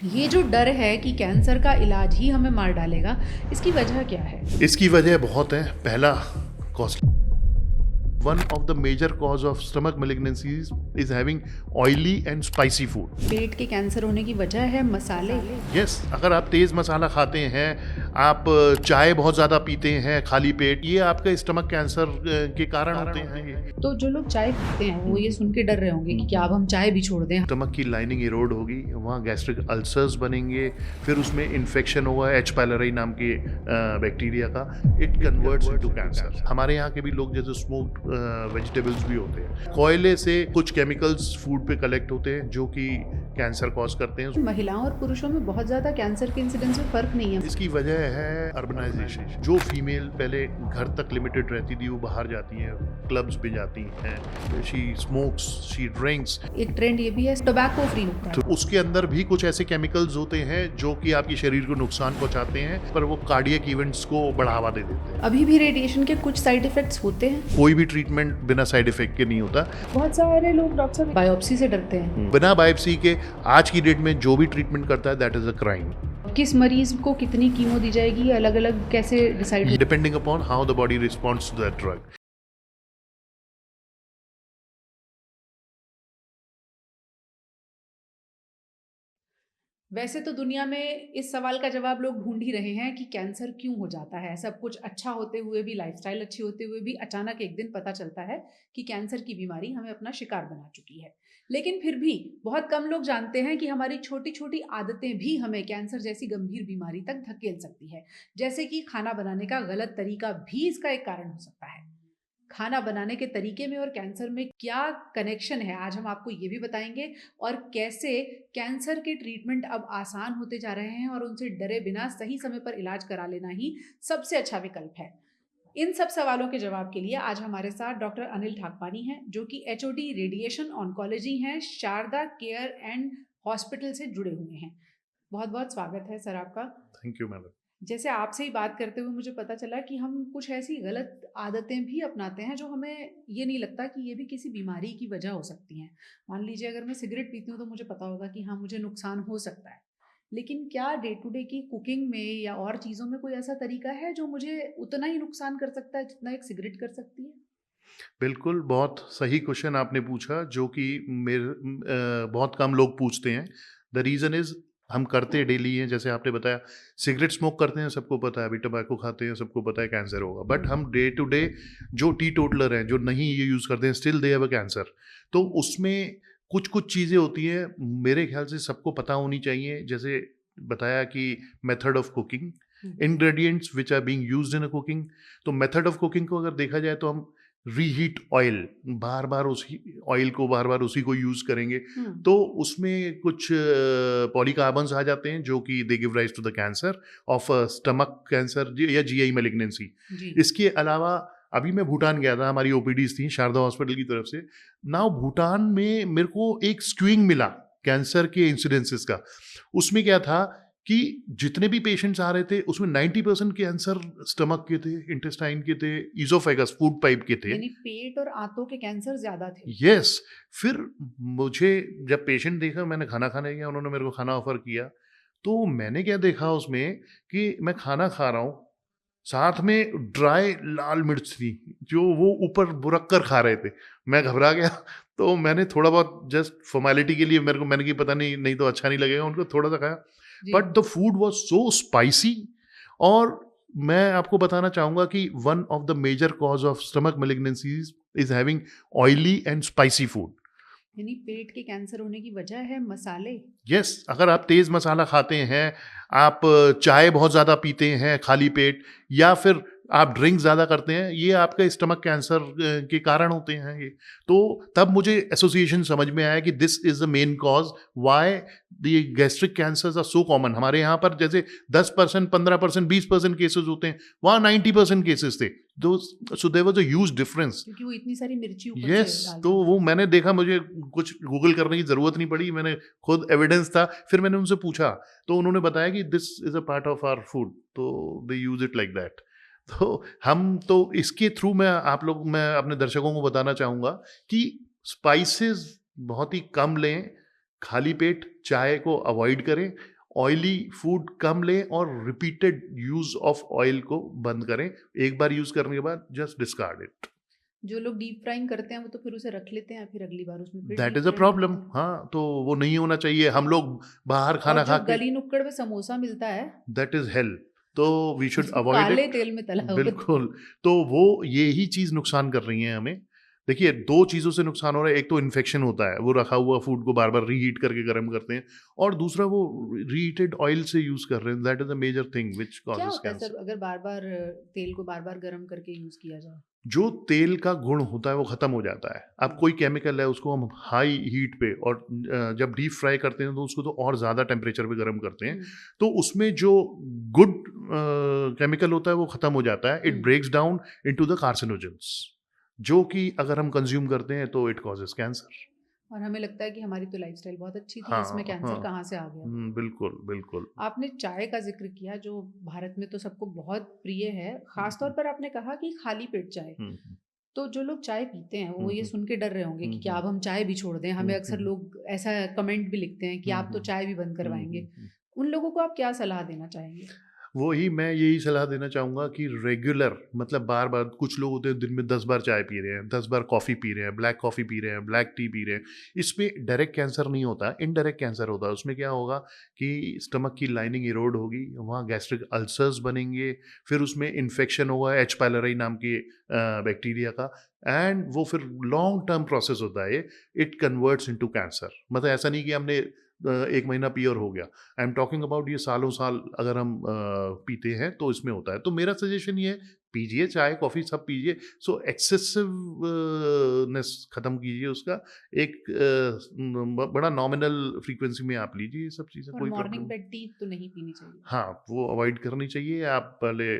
ये जो डर है कि कैंसर का इलाज ही हमें मार डालेगा, इसकी वजह क्या है? इसकी वजह बहुत है। पहला, cost. One of the major cause of stomach malignancies is having oily and spicy food. पेट के कैंसर होने की वजह है मसाले। यस, अगर आप तेज मसाला खाते हैं, आप चाय बहुत ज़्यादा पीते हैं खाली पेट, ये आपके स्टमक कैंसर के कारण होते हैं। ये तो जो लोग चाय पीते हैं वो ये सुन के डर रहे होंगे कि क्या अब हम चाय भी छोड़ दें? स्टमक की लाइनिंग इरोड होगी, वहाँ गैस्ट्रिक अल्सर्स बनेंगे, फिर उसमें इन्फेक्शन होगा एच पायलरी नाम के बैक्टीरिया का। It converts into cancer. हमारे यहाँ के भी लोग जैसे स्मोक्ड वेजिटेबल्स भी होते हैं, कोयले से कुछ केमिकल्स फूड पे कलेक्ट होते हैं जो कि कैंसर कॉज करते हैं। महिलाओं और पुरुषों में बहुत ज्यादा कैंसर के इंसिडेंस में फर्क नहीं है। इसकी वजह है अर्बनाइजेशन। जो फीमेल पहले घर तक लिमिटेड रहती थी, वो बाहर जाती हैं, क्लब्स भी जाती हैं, शी स्मोक्स, शी ड्रिंक्स। एक ट्रेंड ये भी है टोबैको फ्री होता तो है। उसके अंदर भी कुछ ऐसे केमिकल्स होते हैं जो कि आपके शरीर को नुकसान पहुंचाते हैं, पर वो कार्डियक इवेंट्स को बढ़ावा दे देते हैं। अभी भी रेडिएशन के कुछ साइड इफेक्ट्स होते हैं। कोई भी ट्रीटमेंट बिना साइड इफेक्ट के नहीं होता। बहुत सारे लोग डॉक्टर बायोप्सी से डरते हैं। बिना बायोप्सी के आज की डेट में जो भी ट्रीटमेंट करता है, दैट इज अ क्राइम। किस मरीज को कितनी कीमो दी जाएगी, ये अलग अलग कैसे decide? Depending upon how the body responds to that drug. वैसे तो दुनिया में इस सवाल का जवाब लोग ढूंढ ही रहे हैं कि कैंसर क्यों हो जाता है। सब कुछ अच्छा होते हुए भी, लाइफस्टाइल अच्छी होते हुए भी अचानक एक दिन पता चलता है कि कैंसर की बीमारी हमें अपना शिकार बना चुकी है। लेकिन फिर भी बहुत कम लोग जानते हैं कि हमारी छोटी छोटी आदतें भी हमें कैंसर जैसी गंभीर बीमारी तक धकेल सकती है। जैसे कि खाना बनाने का गलत तरीका भी इसका एक कारण हो सकता है। खाना बनाने के तरीके में और कैंसर में क्या कनेक्शन है, आज हम आपको ये भी बताएंगे। और कैसे कैंसर के ट्रीटमेंट अब आसान होते जा रहे हैं और उनसे डरे बिना सही समय पर इलाज करा लेना ही सबसे अच्छा विकल्प है। इन सब सवालों के जवाब के लिए आज हमारे साथ डॉक्टर अनिल ठाकपानी हैं, जो कि एचओडी रेडिएशन ऑन्कोलॉजी हैं, शारदा केयर एंड हॉस्पिटल से जुड़े हुए हैं। बहुत बहुत स्वागत है सर आपका। Thank you madam. जैसे आपसे ही बात करते हुए मुझे पता चला कि हम कुछ ऐसी गलत आदतें भी अपनाते हैं जो हमें ये नहीं लगता कि ये भी किसी बीमारी की वजह हो सकती हैं। मान लीजिए अगर मैं सिगरेट पीती हूँ तो मुझे पता होगा कि हाँ, मुझे नुकसान हो सकता है। लेकिन क्या डे टू डे की कुकिंग में या और चीज़ों में कोई ऐसा तरीका है जो मुझे उतना ही नुकसान कर सकता है जितना एक सिगरेट कर सकती है? बिल्कुल, बहुत सही क्वेश्चन आपने पूछा, जो कि बहुत कम लोग पूछते हैं। द रीज़न इज़, हम करते डेली हैं। जैसे आपने बताया, सिगरेट स्मोक करते हैं, सबको पता है। अभी टबैको खाते हैं, सबको पता है कैंसर होगा। बट हम डे टू डे जो टीटोटलर हैं, जो नहीं ये यूज़ करते हैं, still they have a cancer. तो उसमें कुछ-कुछ चीज़ें होती हैं, मेरे ख्याल से सबको पता होनी चाहिए। जैसे बताया कि method of cooking, ingredients which are being used in a cooking. तो मेथड ऑफ कुकिंग को अगर देखा जाए तो हम रीहीट ऑयल, बार-बार उसी ऑयल को बार-बार उसी को यूज़ करेंगे, तो उसमें कुछ पॉलीकार्बन्स आ जाते हैं जो कि they give rise to the cancer of stomach cancer या जीआई मैलिग्नेंसी। जी। इसके अलावा अभी मैं भूटान गया था, हमारी ओपीडीज़ थी शारदा हॉस्पिटल की तरफ से। नाउ भूटान में मेरे को एक स्क्यूइंग मिला कैंसर के इंसिडेंसेस का। उसमें क्या था कि जितने भी पेशेंट्स आ रहे थे, उसमें 90% कैंसर स्टमक के थे, इंटेस्टाइन के थे, ईज़ोफेगस फूड पाइप के थे। यानी पेट और आंतों के कैंसर ज्यादा थे। यस। फिर मुझे जब पेशेंट देखा, मैंने खाना खाने गया, उन्होंने मेरे को खाना ऑफ़र किया, तो मैंने क्या देखा उसमें कि मैं खाना खा रहा हूँ, साथ में ड्राई लाल मिर्च थी, जो वो ऊपर बुरक कर खा रहे थे। मैं घबरा गया तो मैंने थोड़ा बहुत जस्ट फ़ॉर्मेलिटी के लिए, मेरे को मैंने कि पता नहीं, नहीं तो अच्छा नहीं लगेगा उनको, थोड़ा-सा खाया। जी। But the food was so spicy. और मैं आपको बताना चाहूँगा कि one of the major cause of stomach malignancies is having oily and spicy food. यानी पेट के कैंसर होने की वजह है मसाले। यस, अगर आप तेज़ मसाला खाते हैं, आप चाय बहुत ज़्यादा पीते हैं खाली पेट, या फिर आप ड्रिंक ज़्यादा करते हैं, ये आपके स्टमक कैंसर के कारण होते हैं ये। तो तब मुझे एसोसिएशन समझ में आया कि this is the main cause why the gastric cancers are so common. हमारे यहाँ पर जैसे 10%, 15%, 20% केसेज़ होते हैं, वहाँ 90% केसेज़ थे। Though so there was a huge difference. क्योंकि वो इतनी सारी मिर्ची ऊपर से यस, डाल तो देते वो हैं। मैंने देखा, मुझे कुछ गूगल करने की ज़रूरत नहीं पड़ी, मैंने खुद एविडेंस था। फिर मैंने उनसे पूछा, तो उन्होंने बताया कि this is a part of our food, तो they use it like that. तो हम तो इसके थ्रू मैं अपने दर्शकों को बताना चाहूँगा कि स्पाइसेस बहुत ही कम लें, खाली पेट चाय को अवॉइड करें, ऑयली फूड कम लें और रिपीटेड यूज ऑफ ऑयल को बंद करें। एक बार यूज करने के बाद जस्ट डिस्कार्ड इट। जो लोग डीप फ्राइंग करते हैं वो तो फिर उसे रख लेते हैं, फिर अगली बार उसमें फिर that deep is a fry problem. करते हैं। हाँ, तो वो नहीं होना चाहिए। हम लोग बाहर और खाना जो खा के, गली नुक्कड़ में समोसा मिलता है दैट इज हेल। तो वी शुड जो अवॉइड काले इट। तेल में तला होता है। बिल्कुल। तो वो ये ही चीज नुकसान कर रही है हमें। देखिए, दो चीजों से नुकसान हो रहा है। एक तो इन्फेक्शन होता है, वो रखा हुआ फूड को बार बार रीहीट करके गर्म करते हैं, और दूसरा वो रीहीटेड ऑयल से यूज कर रहे हैं। That is a major thing which क्या कॉजेज होता है सर कैंसर। अगर बार बार तेल को बार बार गर्म करके यूज किया जाए? जो तेल का गुण होता है वो खत्म हो जाता है। अब कोई केमिकल है, उसको हम हाई हीट पे, और जब डीप फ्राई करते हैं तो उसको तो और ज़्यादा टेम्परेचर पे गर्म करते हैं, हम्म, तो उसमें जो गुड केमिकल होता है वो खत्म हो जाता है। It hmm. Breaks down into the carcinogens, जो कि अगर हम कंज्यूम करते हैं तो इट कॉजेज कैंसर। और हमें लगता है कि हमारी तो लाइफस्टाइल बहुत अच्छी थी, इसमें हाँ, कैंसर हाँ। कहाँ से आ गया? बिल्कुल, बिल्कुल। आपने चाय का जिक्र किया जो भारत में तो सबको बहुत प्रिय है, खासतौर पर आपने कहा कि खाली पेट चाय। हुँ, हुँ, तो जो लोग चाय पीते हैं वो हुँ, ये हुँ, सुन के डर रहे होंगे हुँ, कि क्या हुँ, अब हम चाय भी छोड़ दें? हमें हुँ, अक्सर हुँ, लोग ऐसा कमेंट भी लिखते हैं कि हुँ, आप तो हुँ, चाय भी बंद हुँ, करवाएंगे। हुँ, हुँ। उन लोगों को आप क्या सलाह देना चाहेंगे? वही मैं यही सलाह देना चाहूँगा कि रेगुलर, मतलब बार-बार, कुछ लोग होते हैं दिन में 10 बार चाय पी रहे हैं, 10 बार कॉफ़ी पी रहे हैं, ब्लैक कॉफ़ी पी रहे हैं, ब्लैक टी पी रहे हैं। इसमें डायरेक्ट कैंसर नहीं होता, इनडायरेक्ट कैंसर होता है। उसमें क्या होगा कि स्टमक की लाइनिंग इरोड होगी, वहाँ गैस्ट्रिक अल्सर्स बनेंगे, फिर उसमें इन्फेक्शन होगा एच पाइलोरी नाम के बैक्टीरिया का, एंड वो फिर लॉन्ग टर्म प्रोसेस होता है ये। It converts into cancer. मतलब ऐसा नहीं कि हमने 1 महीना पिया और हो गया। आई एम टॉकिंग अबाउट ये सालों साल अगर हम पीते हैं तो इसमें होता है। तो मेरा सजेशन ये है, पीजिए चाय, कॉफ़ी सब पीजिए। सो एक्सेसिव नेस खत्म कीजिए उसका। एक बड़ा नॉमिनल फ्रीक्वेंसी में आप लीजिए ये सब चीज़ें, और कोई प्रॉब्लम मॉर्निंग नहीं। पे टी तो नहीं पीनी चाहिए? हाँ, वो अवॉइड करनी चाहिए। आप पहले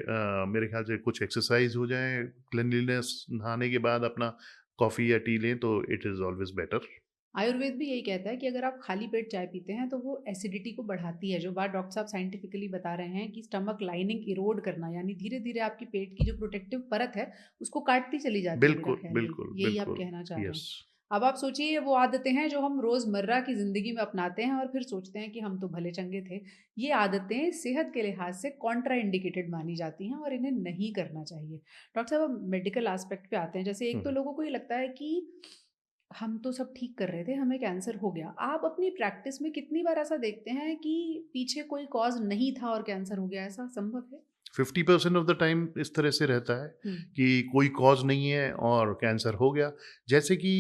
मेरे ख्याल से कुछ एक्सरसाइज हो जाए, क्लीनलीनेस, नहाने के बाद अपना कॉफ़ी या टी लें तो it is always better. Ayurveda भी यही कहता है कि अगर आप खाली पेट चाय पीते हैं तो वो एसिडिटी को बढ़ाती है। जो बात डॉक्टर साहब साइंटिफिकली बता रहे हैं कि स्टमक लाइनिंग इरोड करना, यानी धीरे धीरे आपकी पेट की जो प्रोटेक्टिव परत है उसको काटती चली जाती है, मेरा बिल्कुल, ख्याल बिल्कुल, यही आप बिल्कुल। कहना चाह रहे हैं। यस। अब आप सोचिए वो आदतें हैं जो हम रोजमर्रा की जिंदगी में अपनाते हैं और फिर सोचते हैं कि हम तो भले चंगे थे। ये आदतें सेहत के लिहाज से कॉन्ट्रा इंडिकेटेड मानी जाती हैं और इन्हें नहीं करना चाहिए। डॉक्टर साहब, अब मेडिकल एस्पेक्ट पे आते हैं। जैसे एक हुँ। तो लोगों को ये लगता है कि हम तो सब ठीक कर रहे थे, हमें कैंसर हो गया। आप अपनी प्रैक्टिस में कितनी बार ऐसा देखते हैं कि पीछे कोई कॉज़ नहीं था और कैंसर हो गया, ऐसा संभव है? 50% ऑफ द टाइम इस तरह से रहता है हुँ, कि कोई कॉज नहीं है और कैंसर हो गया। जैसे कि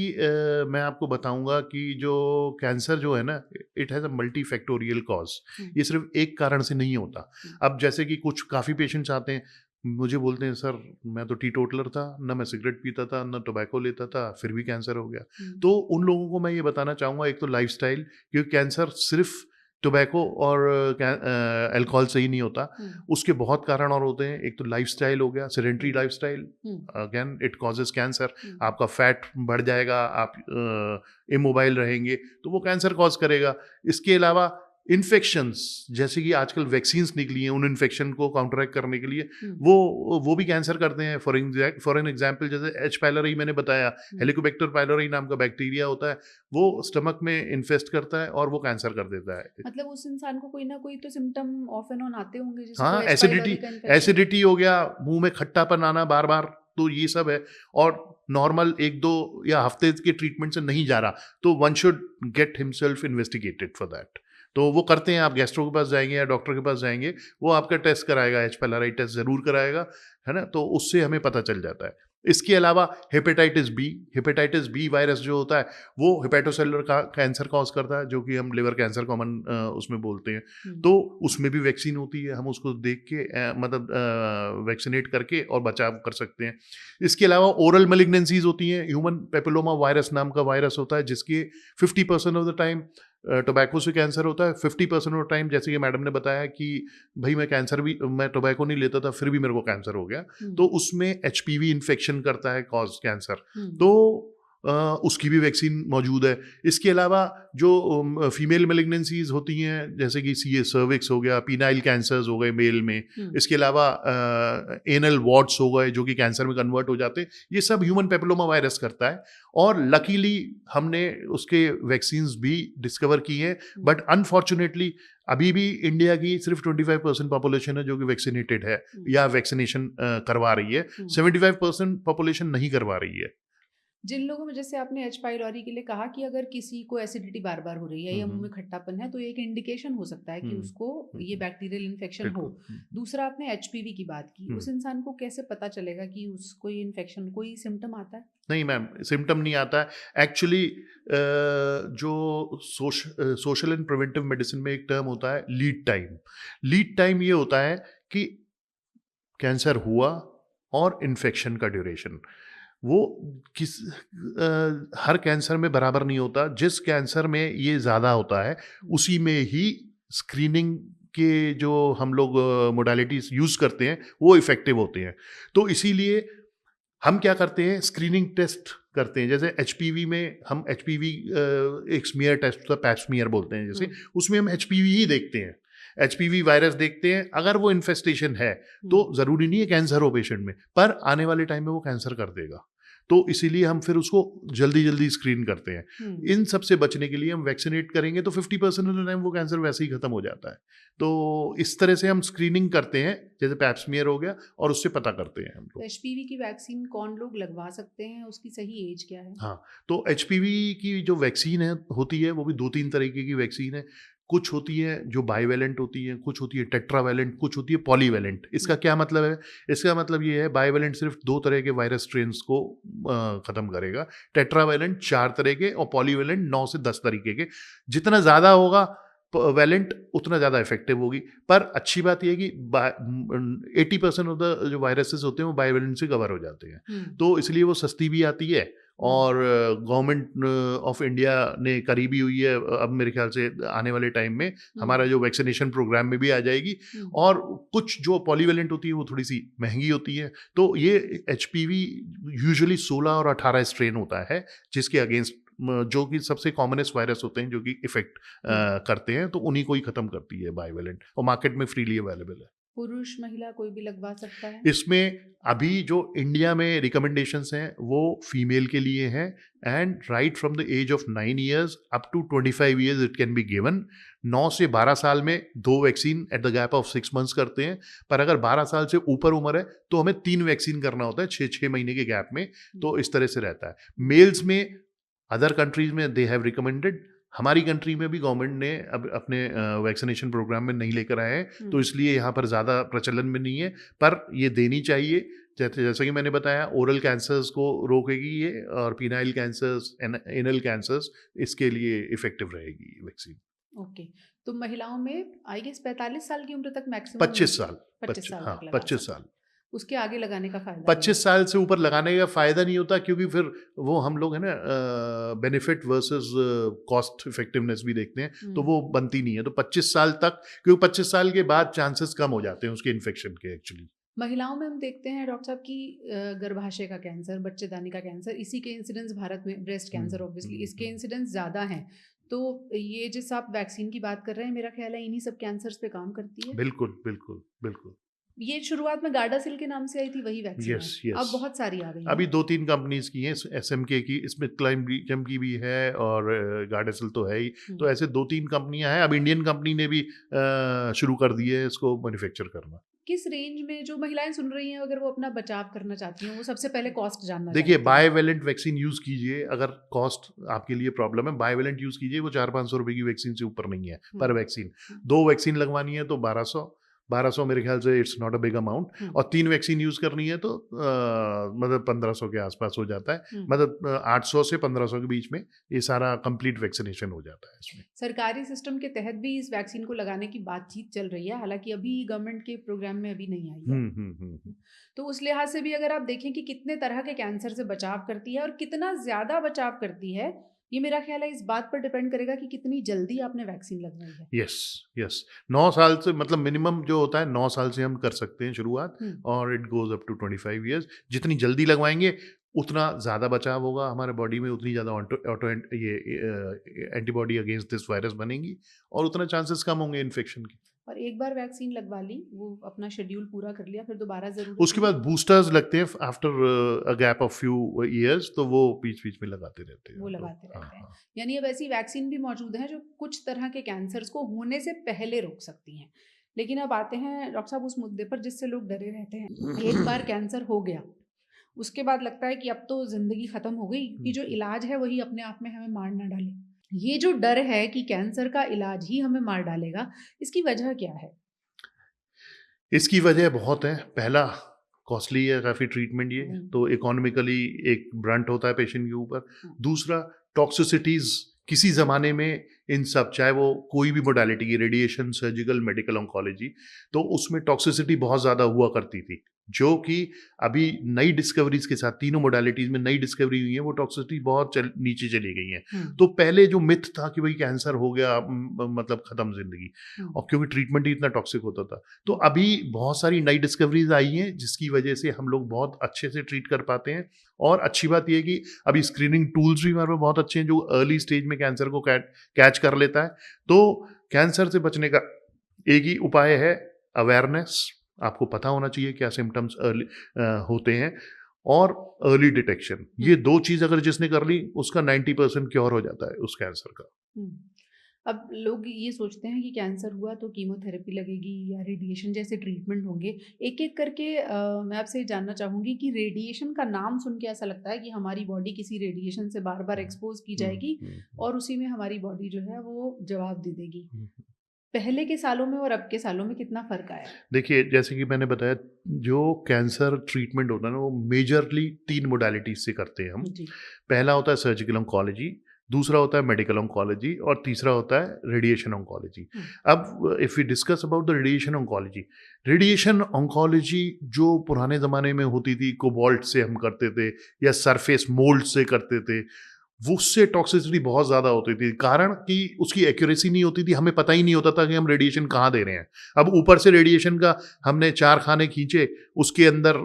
मैं आपको बताऊंगा कि जो कैंसर जो है ना, it has a multifactorial cause. Hmm, ये सिर्फ एक कारण से नहीं होता। हुँ, अब जैसे कि कुछ काफ़ी पेशेंट्स आते हैं, मुझे बोलते हैं सर मैं तो टीटोटलर था, ना मैं सिगरेट पीता था, ना टोबैको लेता था, फिर भी कैंसर हो गया। हुँ, तो उन लोगों को मैं ये बताना चाहूँगा, एक तो लाइफस्टाइल, क्योंकि कैंसर सिर्फ टोबैको और अल्कोहल से ही नहीं होता। हुँ, उसके बहुत कारण और होते हैं। एक तो लाइफ़स्टाइल हो गया, sedentary hmm, lifestyle, hmm, again it causes cancer. Hmm. आपका फैट बढ़ जाएगा, आप इमोबाइल रहेंगे, तो वो कैंसर कॉज़ करेगा। इसके अलावा इन्फेक्शंस, जैसे कि आजकल वैक्सीन्स निकली हैं उन इन्फेक्शन को काउंटरैक्ट करने के लिए, हुँ, वो भी कैंसर करते हैं। फॉर एन एग्ज़ाम्पल, जैसे एच पाइलोरी मैंने बताया, हुँ। हेलिकोबैक्टर पाइलोरी नाम का बैक्टीरिया होता है, वो स्टमक में इन्फेस्ट करता है और वो कैंसर कर देता है। मतलब उस इंसान को कोई ना कोई तो सिम्पटम ऑफ एंड ऑन आते होंगे जिसको हाँ, एच एसिडिटी, पाइलोरी का इन्फेक्शन। एसिडिटी हो गया, मुँह में खट्टापन आना बार-बार, तो ये सब है। और नॉर्मल 1-2 या हफ्ते के ट्रीटमेंट से नहीं जा रहा, तो one should get himself investigated for that. तो वो करते हैं, आप गैस्ट्रो के पास जाएँगे या डॉक्टर के पास जाएँगे, वो आपका टेस्ट कराएगा, एच पाइलोरी टेस्ट ज़रूर कराएगा, है ना? तो उससे हमें पता चल जाता है। इसके अलावा हेपेटाइटिस बी वायरस जो होता है, वो हेपेटोसेलुलर का कैंसर कॉज़ करता है, जो कि हम लिवर कैंसर कॉमन उसमें बोलते हैं। हुँ, तो उसमें भी वैक्सीन होती है, हम उसको देख के मतलब वैक्सीनेट करके और बचाव कर सकते हैं। इसके अलावा ओरल मैलिग्नेंसीज़ होती हैं, ह्यूमन पैपिलोमा वायरस नाम का वायरस होता है, जिसके 50% ऑफ द टाइम टोबैको से कैंसर होता है। 50% ऑफ टाइम, जैसे कि मैडम ने बताया कि भई मैं टोबैको नहीं लेता था, फिर भी मेरे को कैंसर हो गया। हुँ, तो उसमें एचपीवी इन्फेक्शन करता है कॉज़ कैंसर। हुँ, तो उसकी भी वैक्सीन मौजूद है। इसके अलावा जो फीमेल मेलिग्नेंसीज होती हैं, जैसे कि सी सर्विक्स हो गया, पीनाइल कैंसर्स हो गए मेल में, इसके अलावा एनल वॉर्ड्स हो गए जो कि कैंसर में कन्वर्ट हो जाते हैं, ये सब ह्यूमन पेपिलोमा वायरस करता है। और लकीली हमने उसके वैक्सीन्स भी डिस्कवर की हैं, बट अनफॉर्चुनेटली अभी भी इंडिया की सिर्फ 25% पॉपुलेशन है जो कि वैक्सीनेटेड है या वैक्सीनेशन करवा रही है। 75% पॉपुलेशन नहीं करवा रही है। जिन लोगों में, जैसे आपने एच पाइलोरी के लिए कहा कि अगर किसी को एसिडिटी बार बार हो रही है या मुंह में खट्टापन है तो एक इंडिकेशन हो सकता है कि उसको ये बैक्टीरियल इन्फेक्शन हो। दूसरा, आपने एचपीवी की बात की, उस इंसान को कैसे पता चलेगा कि उसको ये इन्फेक्शन, कोई सिम्टम आता है? नहीं मैम, सिम्टम नहीं आता है एक्चुअली। जो सोशल एंड प्रिवेंटिव मेडिसिन में एक टर्म होता है लीड टाइम। लीड टाइम ये होता है कि कैंसर हुआ और इन्फेक्शन का ड्यूरेशन, वो हर कैंसर में बराबर नहीं होता। जिस कैंसर में ये ज़्यादा होता है उसी में ही स्क्रीनिंग के जो हम लोग मोडालिटीज यूज़ करते हैं वो इफ़ेक्टिव होते हैं। तो इसीलिए हम क्या करते हैं, स्क्रीनिंग टेस्ट करते हैं। जैसे एचपीवी में हम एचपीवी एक स्मीयर टेस्ट होता है, पैप स्मीयर बोलते हैं जैसे, उसमें हम एचपीवी ही देखते हैं, एचपीवी वायरस देखते हैं। अगर वो इन्फेस्टेशन है तो ज़रूरी नहीं है कैंसर हो पेशेंट में, पर आने वाले टाइम में वो कैंसर कर देगा। तो इसीलिए हम फिर उसको जल्दी जल्दी स्क्रीन करते हैं। इन सब से बचने के लिए हम वैक्सीनेट करेंगे तो 50% ऑफ द टाइम वो कैंसर वैसे ही खत्म हो जाता है। तो इस तरह से हम स्क्रीनिंग करते हैं, जैसे पैप स्मीयर हो गया, और उससे पता करते हैं हम लोग। एचपीवी की वैक्सीन कौन लोग लगवा सकते हैं, उसकी सही एज क्या है? हाँ, तो एचपीवी की जो वैक्सीन है होती है वो भी 2-3 तरीके की वैक्सीन है। कुछ होती है जो बाईवैलेंट होती है, कुछ होती है टेट्रावैलेंट, कुछ होती है पॉलीवैलेंट। इसका क्या मतलब है? इसका मतलब ये है, बाईवैलेंट सिर्फ 2 तरह के वायरस स्ट्रेन्स को खत्म करेगा, टेट्रावैलेंट 4 तरह के, और पॉलीवैलेंट 9 से 10 तरीके के। जितना ज़्यादा होगा वैलेंट उतना ज़्यादा इफेक्टिव होगी। पर अच्छी बात यह है कि 80% ऑफ द जो वायरसेस होते हैं वो बाईवैलेंट से कवर हो जाते हैं, तो इसलिए वो सस्ती भी आती है। और गवर्नमेंट ऑफ इंडिया ने करीबी हुई है, अब मेरे ख्याल से आने वाले टाइम में हमारा जो वैक्सीनेशन प्रोग्राम में भी आ जाएगी। और कुछ जो पॉलीवैलेंट होती है वो थोड़ी सी महंगी होती है। तो ये एचपीवी यूजुअली 16 और 18 स्ट्रेन होता है जिसके अगेंस्ट, जो कि सबसे कॉमनेस्ट वायरस होते हैं जो कि इफेक्ट करते हैं, तो उन्हीं को ही खत्म करती है बाईवैलेंट, और मार्केट में फ्रीली अवेलेबल है। पुरुष महिला कोई भी लगवा सकता है? इसमें अभी जो इंडिया में रिकमेंडेशंस हैं वो फीमेल के लिए हैं, and right from the age of 9 years up to 25 years it can be given. 9 से 12 साल में 2 vaccine at the gap of 6 months करते हैं, पर अगर 12 साल से ऊपर उम्र है तो हमें 3 वैक्सीन करना होता है 6-6 महीने के गैप में। तो इस तरह से रहता है। मेल्स में अदर कंट्रीज में दे हैव रिकमेंडेड, हमारी कंट्री में भी गवर्नमेंट ने अब अपने वैक्सीनेशन प्रोग्राम में नहीं लेकर आए हैं, तो इसलिए यहाँ पर ज़्यादा प्रचलन में नहीं है, पर ये देनी चाहिए। जैसा कि मैंने बताया, ओरल कैंसर्स को रोकेगी ये, और पीनाइल कैंसर्स, एनल कैंसर्स, इसके लिए इफेक्टिव रहेगी वैक्सीन। ओके, तो महिलाओं में आई गेस 45 साल की उम्र तक मैक्सिमम? 25 साल। 25 साल हाँ, तक लगा 25 साल। उसके आगे लगाने का फायदा? 25 साल से ऊपर लगाने का फायदा नहीं होता, क्योंकि फिर वो हम लोग है ना बेनिफिट वर्सेस कॉस्ट इफेक्टिवनेस भी देखते हैं, तो वो बनती नहीं है। तो 25 साल तक, क्योंकि 25 साल के बाद चांसेस कम हो जाते हैं उसके इन्फेक्शन के एक्चुअली। महिलाओं में हम देखते हैं डॉक्टर साहब की गर्भाशय का कैंसर, बच्चेदानी का कैंसर, इसी के इंसिडेंस भारत में, ब्रेस्ट कैंसर ऑब्वियसली, इसके इंसिडेंस ज़्यादा हैं। तो ये जिस आप वैक्सीन की बात कर रहे हैं, मेरा ख्याल है इन्हीं सब कैंसर्स पे काम करती है। बिल्कुल बिल्कुल बिल्कुल। ये शुरुआत में गार्डासिल के नाम से आई थी, वही वैक्सीन यस है। यस। अब बहुत सारी आ गई हैं। अभी 2-3 कंपनीज की हैं, एसएमके की, इसमें क्लाइम की भी है, और गार्डासिल तो है ही। तो ऐसे 2-3 कंपनियां हैं। अब इंडियन कंपनी ने भी शुरू कर दी है इसको मैन्युफैक्चर करना। किस रेंज में जो महिलाएं सुन रही हैं, अगर वो अपना बचाव करना चाहती हैं, वो सबसे पहले कॉस्ट जानना देखिए, चाहती हैं? बाईवैलेंट वैक्सीन यूज़ कीजिए। अगर कॉस्ट आपके लिए प्रॉब्लम है, बाईवैलेंट यूज़ कीजिए। वो 400-500 रुपए की वैक्सीन से ऊपर नहीं है पर वैक्सीन। 2 वैक्सीन लगवानी है तो 1200 मेरे ख्याल से it's not a big amount, और 3 वैक्सीन यूज़ करनी है तो मतलब 1500 के आसपास हो जाता है। मतलब 800 से 1500 के बीच में ये सारा कंप्लीट वैक्सीनेशन हो जाता है इसमें। सरकारी सिस्टम के तहत भी इस वैक्सीन को लगाने की बातचीत चल रही है, हालांकि अभी गवर्नमेंट के प्रोग्राम में अभी नहीं आई है। तो उस लिहाज से भी अगर आप देखें कि कितने तरह के कैंसर से बचाव करती है और कितना ज़्यादा बचाव करती है, ये मेरा ख्याल है इस बात पर डिपेंड करेगा कि कितनी जल्दी आपने वैक्सीन लगवाई है। Yes yes. 9 साल से, मतलब मिनिमम जो होता है 9 साल से हम कर सकते हैं शुरुआत, और it goes up to 25 years। जितनी जल्दी लगवाएंगे उतना ज़्यादा बचाव होगा हमारे बॉडी में, उतनी ज़्यादा ऑटो ये एंटीबॉडी अगेंस्ट दिस वायरस बनेंगी और उतना चांसेस कम होंगे इन्फेक्शन के। और एक बार वैक्सीन लगवा ली, वो अपना शेड्यूल पूरा कर लिया, फिर दोबारा ज़रूरत उसके नहीं बाद बूस्टर्स लगते हैं after a gap of few years, तो वो बीच-बीच में लगाते रहते हैं वो हम लोग। लगाते हाँ, रहते हैं। हाँ। यानी अब ऐसी वैक्सीन भी मौजूद हैं जो कुछ तरह के कैंसर्स को होने से पहले रोक सकती हैं। लेकिन अब आते हैं डॉक्टर साहब उस मुद्दे पर जिससे लोग डरे रहते हैं। एक बार कैंसर हो गया, उसके बाद लगता है कि अब तो ज़िंदगी ख़त्म हो गई, क्योंकि जो इलाज है वही अपने आप में हमें मार ना डाले। ये जो डर है कि कैंसर का इलाज ही हमें मार डालेगा, इसकी वजह क्या है? इसकी वजह बहुत है। पहला, कॉस्टली है काफ़ी ट्रीटमेंट ये, हुँ। तो इकोनॉमिकली एक ब्रंट होता है पेशेंट के ऊपर। हाँ। दूसरा, टॉक्सिसिटीज़ किसी ज़माने में इन सब, चाहे वो कोई भी मोडालिटी की, रेडिएशन, सर्जिकल, मेडिकल ऑन्कोलॉजी, तो उसमें टॉक्सिसिटी बहुत ज़्यादा हुआ करती थी, जो कि अभी नई डिस्कवरीज़ के साथ, तीनों मोडालिटीज़ में नई डिस्कवरी हुई है, वो टॉक्सिसिटी बहुत नीचे चली गई है। हुँ। तो पहले जो मिथ था कि भाई कैंसर हो गया मतलब ख़त्म ज़िंदगी, हुँ। और क्योंकि ट्रीटमेंट ही इतना टॉक्सिक होता था। तो अभी बहुत सारी नई डिस्कवरीज आई हैं जिसकी वजह से हम लोग बहुत अच्छे से ट्रीट कर पाते हैं। और अच्छी बात यह है कि अभी स्क्रीनिंग टूल्स भी हमारे पास बहुत अच्छे हैं जो अर्ली स्टेज में कैंसर को कैच कर लेता है। तो कैंसर से बचने का एक ही उपाय है, अवेयरनेस। आपको पता होना चाहिए क्या सिम्टम्स अर्ली होते हैं, और अर्ली डिटेक्शन। ये दो चीज़ अगर जिसने कर ली, उसका 90% क्योर हो जाता है उस कैंसर का। हुँ। अब लोग ये सोचते हैं कि कैंसर हुआ तो कीमोथेरेपी लगेगी या रेडिएशन जैसे ट्रीटमेंट होंगे। एक-एक करके मैं आपसे ये जानना चाहूँगी कि रेडिएशन का नाम सुन के ऐसा लगता है कि हमारी बॉडी किसी रेडिएशन से बार-बार एक्सपोज़ की जाएगी और उसी में हमारी बॉडी जो है वो जवाब दे देगी। पहले के सालों में और अब के सालों में कितना फ़र्क आया है? देखिए, जैसे कि मैंने बताया, जो कैंसर ट्रीटमेंट होता है ना, वो मेजरली 3 मोडालिटीज़ से करते हैं हम। जी। पहला होता है सर्जिकल ऑन्कोलॉजी, दूसरा होता है मेडिकल ऑन्कोलॉजी, और तीसरा होता है रेडिएशन ऑन्कोलॉजी। हुँ। अब if we discuss about the radiation oncology जो पुराने ज़माने में होती थी, कोबाल्ट से हम करते थे या सरफेस मोल्ड से करते थे, वो उससे टॉक्सिसिटी बहुत ज़्यादा होती थी। कारण कि उसकी एक्यूरेसी नहीं होती थी, हमें पता ही नहीं होता था कि हम रेडिएशन कहाँ दे रहे हैं। अब ऊपर से रेडिएशन का हमने 4 खाने खींचे, उसके अंदर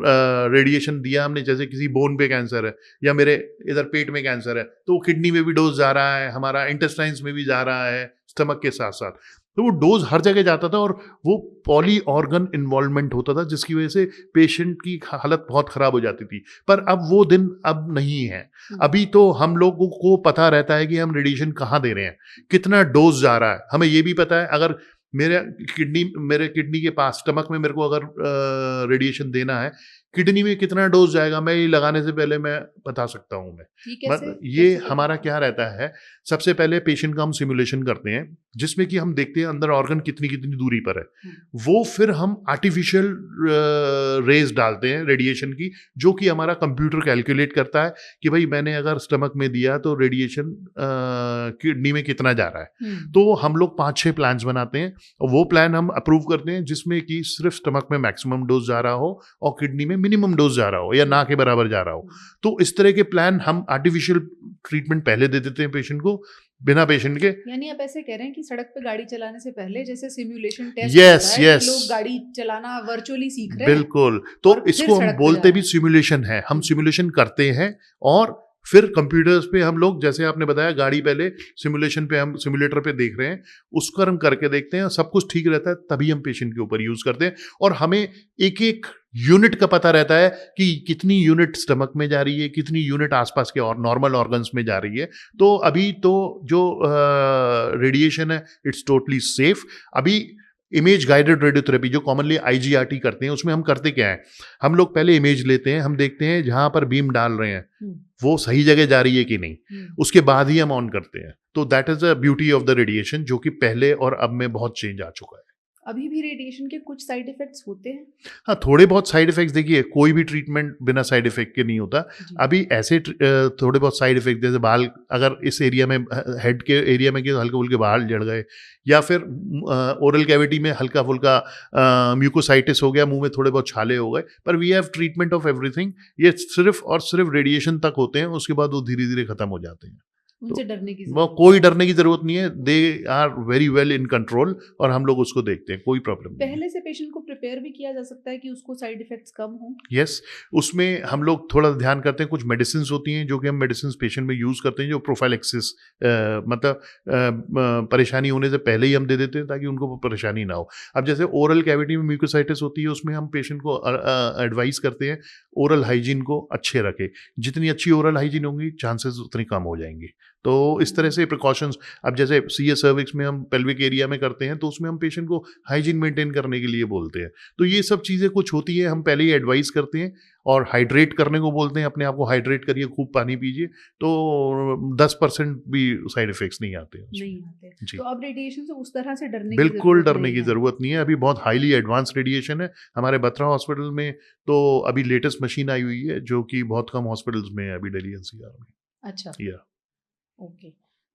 रेडिएशन दिया हमने, जैसे किसी बोन पे कैंसर है या मेरे इधर पेट में कैंसर है, तो वो किडनी में भी डोज़ जा रहा है, हमारा इंटेस्टाइन्स में भी जा रहा है, स्टमक के साथ-साथ। तो वो डोज़ हर जगह जाता था और वो पॉली ऑर्गन इन्वॉल्वमेंट होता था, जिसकी वजह से पेशेंट की हालत बहुत ख़राब हो जाती थी। पर अब वो दिन अब नहीं है। हुँ। अभी तो हम लोगों को पता रहता है कि हम रेडिएशन कहाँ दे रहे हैं, कितना डोज जा रहा है। हमें ये भी पता है, अगर मेरे किडनी के पास, स्टमक में मेरे को अगर रेडिएशन देना है, किडनी में कितना डोज जाएगा, मैं ये लगाने से पहले मैं बता सकता हूँ मैं। ये कैसे ये कैसे हमारा देखते क्या रहता है, सबसे पहले पेशेंट का हम सिमुलेशन करते हैं, जिसमें कि हम देखते हैं अंदर ऑर्गन कितनी दूरी पर है। हैं? वो फिर हम आर्टिफिशियल रेज डालते हैं रेडिएशन की, जो कि हमारा कंप्यूटर कैलकुलेट करता है कि भाई मैंने अगर स्टमक में दिया तो रेडिएशन किडनी में कितना जा रहा है। हुँ। तो हम लोग 5-6 प्लान्स बनाते हैं और वो प्लान हम अप्रूव करते हैं, जिसमें कि सिर्फ स्टमक में मैक्सिमम डोज जा रहा हो और किडनी में मिनिमम डोज जा रहा हो या ना के बराबर जा रहा हो। तो इस तरह के प्लान हम आर्टिफिशियल ट्रीटमेंट पहले दे देते हैं पेशेंट को, बिना पेशेंट के। यानी आप ऐसे कह रहे हैं कि सड़क पे गाड़ी चलाने से पहले जैसे सिमुलेशन टेस्ट यस, होता है यस। कि लोग गाड़ी चलाना वर्चुअली सीख रहे हैं बिल्कुल। तो और फिर इसको हम सड़क पे जा बोलते रहे भी हैं। सिमुलेशन है। हम सिमुलेशन करते हैं और फिर कंप्यूटर्स पे हम लोग, जैसे आपने बताया, गाड़ी पहले सिमुलेशन पे, हम सिमुलेटर पे देख रहे हैं, उसको हम करके देखते हैं, सब कुछ ठीक रहता है, तभी हम पेशेंट के ऊपर यूज़ करते हैं। और हमें एक-एक यूनिट का पता रहता है कि कितनी यूनिट स्टमक में जा रही है, कितनी यूनिट आसपास के और नॉर्मल ऑर्गन्स में जा रही है। तो अभी तो जो रेडिएशन है, इट्स टोटली सेफ। अभी इमेज गाइडेड रेडियोथेरेपी जो कॉमनली आईजीआरटी करते हैं, उसमें हम करते क्या है, हम लोग पहले इमेज लेते हैं, हम देखते हैं जहां पर बीम डाल रहे हैं वो सही जगह जा रही है कि नहीं, उसके बाद ही हम ऑन करते हैं। तो that is the beauty of the radiation, जो कि पहले और अब में बहुत चेंज आ चुका है। अभी भी रेडिएशन के कुछ साइड इफेक्ट्स होते हैं? हाँ, थोड़े बहुत साइड इफेक्ट्स, देखिए कोई भी ट्रीटमेंट बिना साइड इफेक्ट के नहीं होता। जी। अभी ऐसे थोड़े बहुत साइड इफेक्ट, जैसे बाल, अगर इस एरिया में, हेड के एरिया में हल्के फुल्के बाल झड़ गए, या फिर ओरल कैविटी में हल्का फुल्का म्यूकोसाइटिस हो गया, मुंह में थोड़े बहुत छाले हो गए, पर we have treatment of everything. ये सिर्फ और सिर्फ रेडिएशन तक होते हैं, उसके बाद वो धीरे धीरे खत्म हो जाते हैं। उनसे डरने की वो जरूरत कोई डरने की जरूरत नहीं है, they are very well in control और हम लोग उसको देखते हैं, कोई प्रॉब्लम नहीं है। पहले से पेशेंट को प्रिपेयर भी किया जा सकता है कि उसको साइड इफेक्ट्स कम हो। यस, उसमें हम लोग थोड़ा ध्यान करते हैं, कुछ मेडिसिन होती हैं जो कि हम मेडिसिन पेशेंट में यूज़ करते हैं, जो प्रोफाइलैक्सिस मतलब परेशानी होने से पहले ही हम दे देते हैं ताकि उनको परेशानी ना हो। अब जैसे ओरल कैविटी में म्यूकोसाइटिस होती है, उसमें हम पेशेंट को एडवाइस करते हैं ओरल हाइजीन को अच्छे रखें। जितनी अच्छी ओरल हाइजीन होंगी चांसेस उतनी कम हो जाएंगे। तो इस तरह से प्रिकॉशंस, अब जैसे सीए सर्विक्स में हम पेल्विक एरिया में करते हैं तो उसमें हम पेशेंट को हाइजीन मेंटेन करने के लिए बोलते हैं। तो ये सब चीज़ें कुछ होती है, हम पहले ही एडवाइस करते हैं और हाइड्रेट करने को बोलते हैं, अपने आप को हाइड्रेट करिए, खूब पानी पीजिए, तो 10% भी साइड इफेक्ट्स नहीं आते हैं उसमें। नहीं आते। जी, तो अब रेडिएशन से उस तरह से डरने की बिल्कुल जरूरत डरने नहीं की है। ज़रूरत नहीं है। अभी बहुत हाईली एडवांस रेडिएशन है हमारे बत्रा हॉस्पिटल में, तो अभी लेटेस्ट मशीन आई हुई है जो कि बहुत कम हॉस्पिटल्स में है अभी दिल्ली एनसीआर में। अच्छा, या ओके।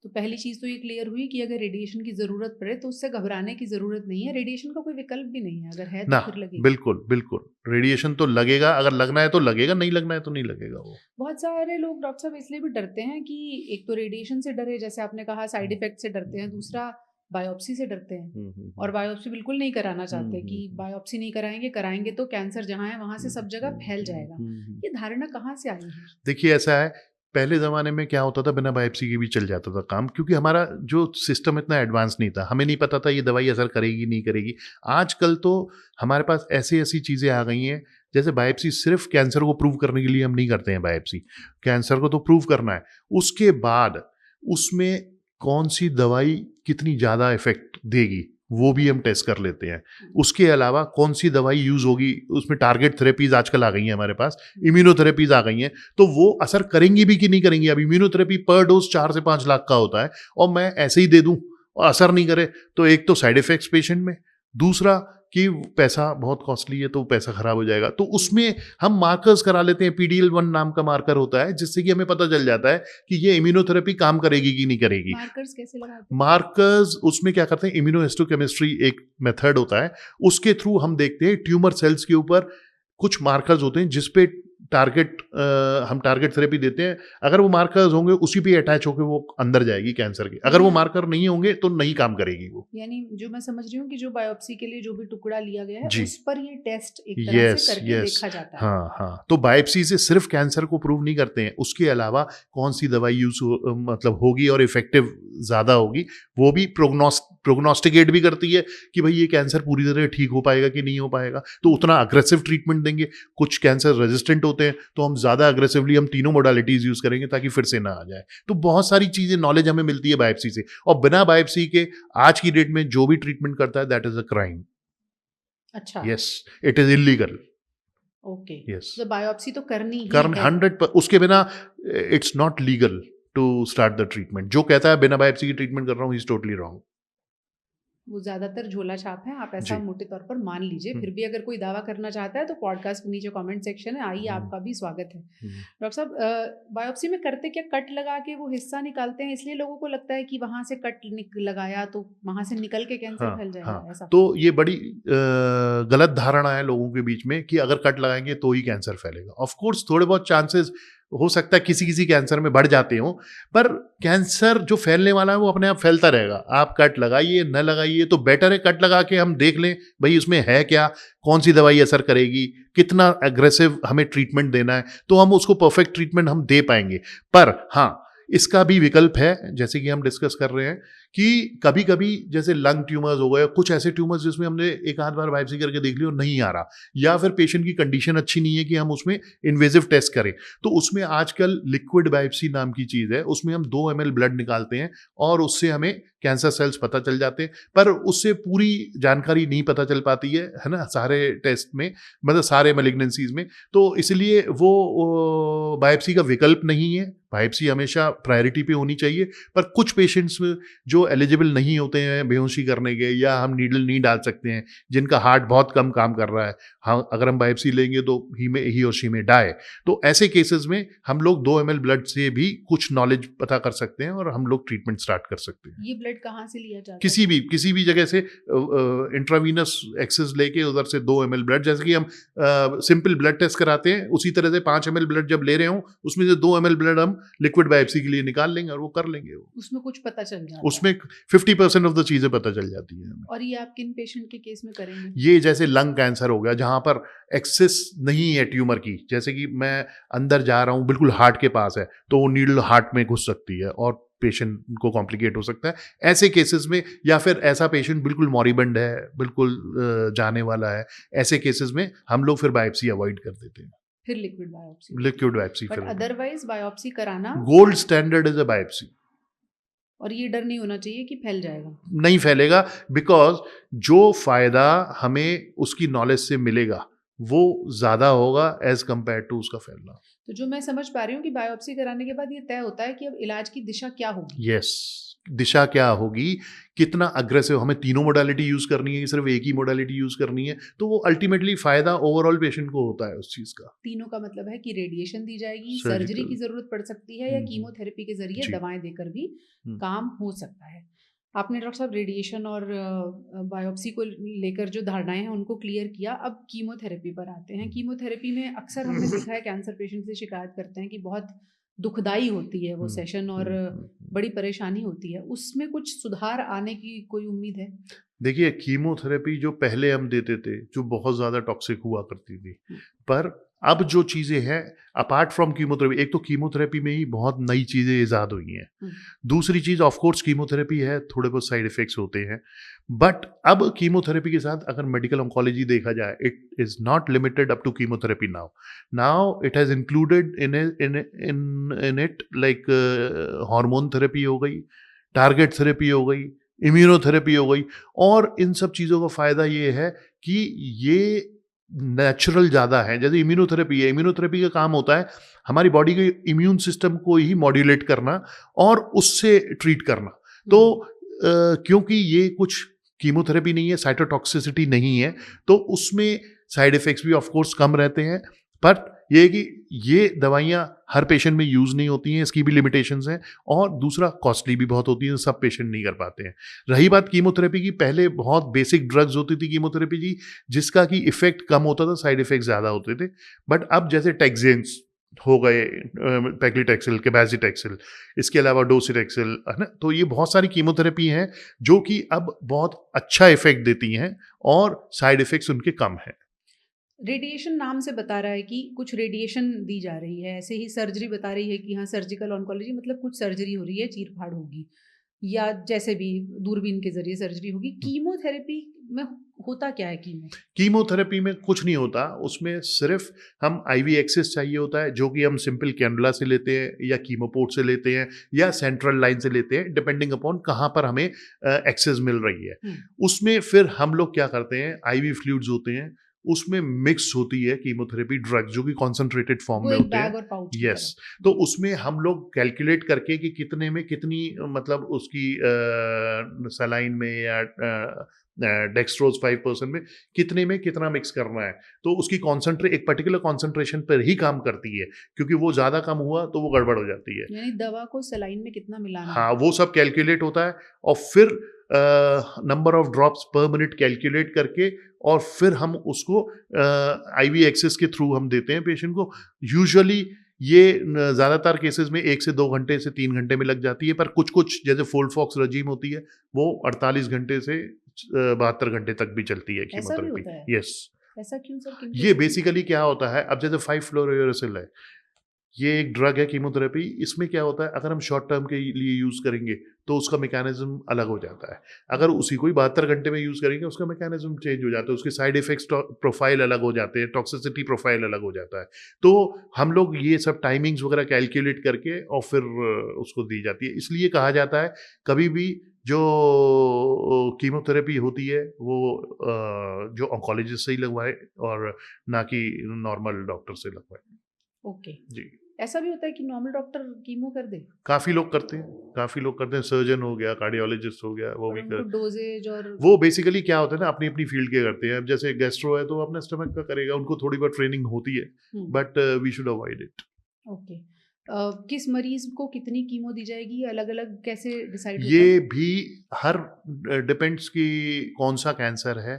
तो पहली चीज़ तो ये क्लियर हुई कि अगर रेडिएशन की ज़रूरत पड़े तो उससे घबराने की ज़रूरत नहीं है। रेडिएशन का कोई विकल्प भी नहीं है, अगर है ना, तो फिर लगेगी। बिल्कुल बिल्कुल, रेडिएशन तो लगेगा, अगर लगना है तो लगेगा, नहीं लगना है तो नहीं लगेगा वो। बहुत सारे लोग डॉक्टर साहब इसलिए भी डरते हैं कि एक तो रेडिएशन से डरे, जैसे आपने कहा साइड इफेक्ट से डरते हैं, दूसरा बायोप्सी से डरते हैं और बायोप्सी बिल्कुल नहीं कराना चाहते कि बायोप्सी नहीं कराएंगे तो कैंसर जहाँ है वहाँ से सब जगह फैल जाएगा। ये धारणा कहाँ से आई है? देखिए ऐसा है, पहले ज़माने में क्या होता था, बिना बायोप्सी के भी चल जाता था काम, क्योंकि हमारा जो सिस्टम इतना एडवांस नहीं था, हमें नहीं पता था ये दवाई असर करेगी नहीं करेगी। आजकल तो हमारे पास ऐसी ऐसी चीज़ें आ गई हैं, जैसे बायोप्सी सिर्फ कैंसर को प्रूव करने के लिए हम नहीं करते हैं बायोप्सी, कैंसर को तो प्रूव करना है, उसके बाद उसमें कौन सी दवाई कितनी ज़्यादा इफेक्ट देगी वो भी हम टेस्ट कर लेते हैं। उसके अलावा कौन सी दवाई यूज़ होगी, उसमें टारगेट थेरेपीज आजकल आ गई हैं हमारे पास, इम्यूनोथेरेपीज आ गई हैं, तो वो असर करेंगी भी कि नहीं करेंगी। अब इम्यूनोथेरेपी पर डोज 4 से 5 लाख का होता है और मैं ऐसे ही दे दूं और असर नहीं करे, तो एक तो साइड इफेक्ट्स पेशेंट में, दूसरा कि पैसा बहुत कॉस्टली है तो पैसा खराब हो जाएगा। तो उसमें हम मार्कर्स करा लेते हैं, PDL1 नाम का मार्कर होता है जिससे कि हमें पता चल जाता है कि ये इम्यूनोथेरेपी काम करेगी कि नहीं करेगी। मार्कर्स कैसे लगाते हैं? मार्कर्स उसमें क्या करते हैं, इम्यूनोहिस्टोकेमिस्ट्री एक मेथड होता है, उसके थ्रू हम देखते हैं ट्यूमर सेल्स के ऊपर कुछ मार्कर्स होते हैं जिसपे टारगेट हम टारगेट थेरेपी देते हैं। अगर वो मार्कर्स होंगे उसी पे अटैच होकर वो अंदर जाएगी कैंसर के, अगर वो मार्कर नहीं होंगे तो नहीं काम करेगी वो। यानी जो मैं समझ रही हूँ कि जो बायोप्सी के लिए जो भी टुकड़ा लिया गया है जी, उस पर ये टेस्ट एक तरह यस से करके यस, देखा जाता है। हाँ हाँ, तो बायोप्सी से सिर्फ कैंसर को प्रूव नहीं करते हैं, उसके अलावा कौन सी दवाई मतलब होगी और इफेक्टिव ज़्यादा होगी, वो भी प्रोग्नोस्टिकेट भी करती है कि भाई ये कैंसर पूरी तरह ठीक हो पाएगा कि नहीं हो पाएगा, तो उतना अग्रेसिव ट्रीटमेंट देंगे। कुछ कैंसर रेजिस्टेंट होते हैं तो हम ज़्यादा अग्रेसिवली हम तीनों मोडालिटीज़ यूज़ करेंगे ताकि फिर से ना आ जाए। तो बहुत सारी चीज़ें नॉलेज हमें मिलती है बायोप्सी से, और बिना बायोप्सी के आज की डेट में जो भी ट्रीटमेंट करता है दैट इज़ अ क्राइम। अच्छा, yes, it is illegal. Okay. Yes, तो बायोप्सी तो करनी ही कारण है। 100 उसके बिना it's not legal to start the treatment. जो कहता है बिना बायोप्सी की ट्रीटमेंट कर रहा हूँ, ही इज टोटली रॉन्ग। वो ज़्यादातर झोला छाप है, आप ऐसा जी, मोटे तौर पर मान लीजिए। फिर भी अगर कोई दावा करना चाहता है तो पॉडकास्ट के नीचे कमेंट सेक्शन है, आइए, आपका भी स्वागत है। डॉक्टर साहब, बायोप्सी में करते क्या, कट लगा के वो हिस्सा निकालते हैं, इसलिए लोगों को लगता है कि वहां से कट लगाया तो वहां से निकल के कैंसर हाँ फैल जाएगा, हाँ, ऐसा? तो ये बड़ी गलत धारणा है लोगों के बीच में कि अगर कट लगाएंगे तो ही कैंसर फैलेगा। ऑफ कोर्स थोड़े बहुत चांसेस हो सकता है किसी किसी कैंसर में बढ़ जाते हो, पर कैंसर जो फैलने वाला है वो अपने आप फैलता रहेगा। आप कट लगाइए न लगाइए, तो बेटर है कट लगा के हम देख लें भाई उसमें है क्या, कौन सी दवाई असर करेगी, कितना एग्रेसिव हमें ट्रीटमेंट देना है, तो हम उसको परफेक्ट ट्रीटमेंट हम दे पाएंगे। पर हाँ, इसका भी विकल्प है, जैसे कि हम डिस्कस कर रहे हैं कि कभी कभी जैसे लंग ट्यूमर्स हो गए, कुछ ऐसे ट्यूमर्स जिसमें हमने एक आध बार बायोप्सी करके देख ली और नहीं आ रहा, या फिर पेशेंट की कंडीशन अच्छी नहीं है कि हम उसमें इन्वेजिव टेस्ट करें, तो उसमें आजकल लिक्विड बायोप्सी नाम की चीज़ है, उसमें हम 2 ml ब्लड निकालते हैं और उससे हमें कैंसर सेल्स पता चल जाते हैं। पर उससे पूरी जानकारी नहीं पता चल पाती है ना, सारे टेस्ट में, मतलब सारे मैलिग्नेंसीज में। तो इसलिए वो बायोप्सी का विकल्प नहीं है, बायोप्सी हमेशा प्रायोरिटी पे होनी चाहिए। पर कुछ पेशेंट्स में जो जो एलिजिबल नहीं होते हैं बेहोशी करने के, या हम नीडल नहीं डाल सकते हैं, जिनका हार्ट बहुत कम काम कर रहा है, हाँ अगर हम बायोप्सी लेंगे तो ही और शी में डाई, तो ऐसे केसेस में हम लोग 2 ml ब्लड से भी कुछ नॉलेज पता कर सकते हैं और हम लोग ट्रीटमेंट स्टार्ट कर सकते हैं। ये ब्लड कहाँ से लिया जाता है? किसी भी जगह से इंट्रावीनस एक्सेस लेके उधर से 2 ml ब्लड, जैसे कि हम सिंपल ब्लड टेस्ट कराते हैं उसी तरह से 5 ml ब्लड जब ले रहे हो उसमें से 2 ml ब्लड हम लिक्विड बायोप्सी के लिए निकाल लेंगे और वो कर लेंगे। उसमें कुछ पता चल जाता है? उसमें 50% ऑफ द चीजें पता चल जाती है हमें। और ये आप किन पेशेंट के केस में करेंगे? ये जैसे लंग कैंसर हो गया जहां पर एक्सेस नहीं है ट्यूमर की, जैसे कि मैं अंदर जा रहा हूं बिल्कुल हार्ट के पास है तो वो नीडल हार्ट में घुस सकती है और पेशेंट को कॉम्प्लिकेट हो सकता है ऐसे केसेस में, या फिर ऐसा पेशेंट बिल्कुल मॉरिबंड है, बिल्कुल जाने वाला है, ऐसे केसेस में हम लोग फिर बायोप्सी अवॉइड कर देते हैं। फिर liquid biopsy? Liquid biopsy but फिर अदरवाइज बायोप्सी कराना gold standard is a biopsy. और ये डर नहीं होना चाहिए कि फैल जाएगा? नहीं फैलेगा, बिकॉज जो फायदा हमें उसकी नॉलेज से मिलेगा वो ज्यादा होगा एज कंपेयर टू उसका फैलना। तो जो मैं समझ पा रही हूँ कि बायोप्सी कराने के बाद ये तय होता है कि अब इलाज की दिशा क्या होगी। यस, दिशा क्या होगी, कितना अग्रेसिव, हमें तीनों मोडालिटी यूज करनी है कि सिर्फ एक ही मोडालिटी यूज करनी है, तो वो अल्टीमेटली फायदा ओवरऑल पेशेंट को होता है उस चीज का। तीनों का मतलब है कि रेडिएशन दी जाएगी, Surgical. सर्जरी की जरूरत पड़ सकती है या कीमोथेरेपी के जरिए जी। दवाएं देकर भी हम्म। काम हो सकता है। आपने डॉक्टर साहब रेडिएशन और बायोप्सी को लेकर जो धारणाएं हैं उनको क्लियर किया। अब कीमोथेरेपी पर आते हैं। कीमोथेरेपी में अक्सर हमने देखा है कैंसर पेशेंट से शिकायत करते हैं कि बहुत दुखदाई होती है वो सेशन और बड़ी परेशानी होती है। उसमें कुछ सुधार आने की कोई उम्मीद है? देखिए, कीमोथेरेपी जो पहले हम देते थे जो बहुत ज़्यादा टॉक्सिक हुआ करती थी, पर अब जो चीज़ें हैं अपार्ट फ्रॉम कीमोथेरेपी, एक तो कीमोथेरेपी में ही बहुत नई चीज़ें ईजाद हुई हैं। दूसरी चीज़ ऑफ कोर्स कीमोथेरेपी है, थोड़े बहुत साइड इफ़ेक्ट्स होते हैं, बट अब कीमोथेरेपी के साथ अगर मेडिकल ऑन्कोलॉजी देखा जाए, it is not limited up to chemotherapy now it has included in it like hormone therapy हो गई, टारगेट थेरेपी हो गई, इम्यूनोथेरेपी हो गई, और इन सब चीज़ों का फ़ायदा ये है कि ये नेचुरल ज़्यादा है। जैसे इम्यूनोथेरेपी है, इम्यूनोथेरेपी का काम होता है हमारी बॉडी के इम्यून सिस्टम को ही मॉड्यूलेट करना और उससे ट्रीट करना। तो क्योंकि ये कुछ कीमोथेरेपी नहीं है, साइटोटॉक्सिसिटी नहीं है, तो उसमें साइड इफ़ेक्ट्स भी ऑफ कोर्स कम रहते हैं, बट ये है कि ये दवाइयाँ हर पेशेंट में यूज़ नहीं होती हैं, इसकी भी लिमिटेशंस हैं, और दूसरा कॉस्टली भी बहुत होती है, सब पेशेंट नहीं कर पाते हैं। रही बात कीमोथेरेपी की, पहले बहुत बेसिक ड्रग्स होती थी कीमोथेरेपी की, जिसका कि इफेक्ट कम होता था, साइड इफेक्ट ज़्यादा होते थे, बट अब जैसे टैक्सेंस हो गए, पैक्लिटैक्सेल, कैबाजिटैक्सेल, इसके अलावा डोसिटैक्सेल, है ना, तो ये बहुत सारी कीमोथेरेपी हैं जो कि अब बहुत अच्छा इफेक्ट देती हैं और साइड इफेक्ट्स उनके कम हैं। रेडिएशन नाम से बता रहा है कि कुछ रेडिएशन दी जा रही है, ऐसे ही सर्जरी बता रही है कि हाँ सर्जिकल ऑन्कोलॉजी मतलब कुछ सर्जरी हो रही है, चीर-फाड़ होगी या जैसे भी दूरबीन के जरिए सर्जरी होगी। कीमोथेरेपी में होता क्या है? कीमोथेरेपी में कुछ नहीं होता, उसमें सिर्फ हम आईवी एक्सेस चाहिए होता है, जो कि हम सिंपल कैनुला से लेते हैं या कीमोपोर्ट से लेते हैं या सेंट्रल लाइन से लेते हैं, डिपेंडिंग अपॉन कहाँ पर हमें एक्सेस मिल रही है। उसमें फिर हम लोग क्या करते हैं, आईवी फ्लूइड्स होते हैं, उसमें मिक्स होती है कीमोथेरेपी ड्रग जो कि कॉन्सेंट्रेटेड फॉर्म में होते हैं। यस, तो उसमें हम लोग कैलकुलेट करके कि कितने में कितनी, मतलब उसकी सलाइन में या डेक्सट्रोज 5% में कितने में कितना मिक्स करना है, तो उसकी कॉन्सेंट्रेट एक पर्टिकुलर कॉन्सेंट्रेशन पर ही काम करती है, क्योंकि वो ज़्यादा कम हुआ तो वो गड़बड़ हो जाती है। यानी दवा को सलाइन में कितना मिलाना है? हाँ, वो सब कैलकुलेट होता है और फिर नंबर ऑफ ड्रॉप्स पर मिनट कैलकुलेट करके और फिर हम उसको आईवी एक्सेस के थ्रू हम देते हैं पेशेंट को। यूजुअली ये ज़्यादातर केसेस में 1 से 2 घंटे से 3 घंटे में लग जाती है, पर कुछ जैसे फोल्डफॉक्स रजीम होती है वो 48 घंटे से 72 घंटे तक भी चलती है कीमोथेरेपी। यस, ऐसा क्यों सर? ये बेसिकली क्या होता है, अब जैसे 5-फ्लोरोयुरेसिल है, ये एक ड्रग है कीमोथेरेपी। इसमें क्या होता है, अगर हम शॉर्ट टर्म के लिए यूज़ करेंगे तो उसका मैकेनिज्म अलग हो जाता है, अगर उसी को ही 72 घंटे में यूज़ करेंगे उसका मैकेनिज्म चेंज हो जाता है, उसके साइड इफेक्ट्स प्रोफाइल अलग हो जाते हैं, टॉक्सिसिटी प्रोफाइल अलग हो जाता है। तो हम लोग ये सब टाइमिंग्स वगैरह कैलकुलेट करके और फिर उसको दी जाती है। इसलिए कहा जाता है कभी भी जो कीमोथेरेपी होती है वो जो ऑन्कोलॉजिस्ट से ही लगवाए और ना कि नॉर्मल डॉक्टर से लगवाए। ओके जी। ऐसा भी होता है कि नॉर्मल डॉक्टर कीमो कर दे? काफ़ी लोग करते हैं, काफ़ी लोग करते हैं, सर्जन हो गया, कार्डियोलॉजिस्ट हो गया, वो और भी उनको कर डोज़ेज और वो बेसिकली क्या होता है ना, अपनी-अपनी फ़ील्ड के करते हैं। अब जैसे गैस्ट्रो है तो वो अपने स्टमक का करेगा, उनको थोड़ी बहुत ट्रेनिंग होती है, hmm, but we should avoid it. Okay. किस मरीज़ को कितनी कीमो दी जाएगी, अलग-अलग कैसे डिसाइड होता है? ये भी हर डिपेंड्स कि कौन-सा कैंसर है।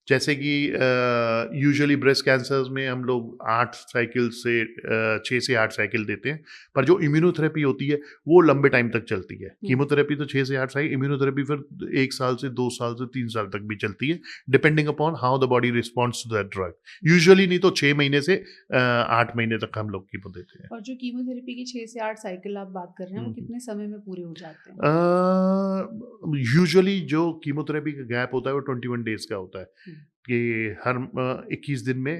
जैसे कि यूजुअली ब्रेस्ट कैंसर्स में हम लोग 8 साइकिल से 6 से 8 साइकिल देते हैं, पर जो इम्यूनोथेरेपी होती है, वो लंबे टाइम तक चलती है। हुँ, कीमोथेरेपी तो 6 से 8 साइकिल, इम्यूनोथेरेपी फिर 1 साल से 2 साल से 3 साल तक भी चलती है, depending upon how the body responds to that drug. Usually नहीं तो 6 महीने से 8 महीने तक हम लोग कीमो देते हैं। और जो कीमोथेरेपी की 6 से 8 साइकिल आप बात कर रहे हैं, वो हुँ, हुँ। कितने समय में पूरे हो जाते हैं? यूजुअली जो कीमोथेरेपी का गैप होता है वो 21 डेज़ का होता है। हुँ, कि हर 21 दिन में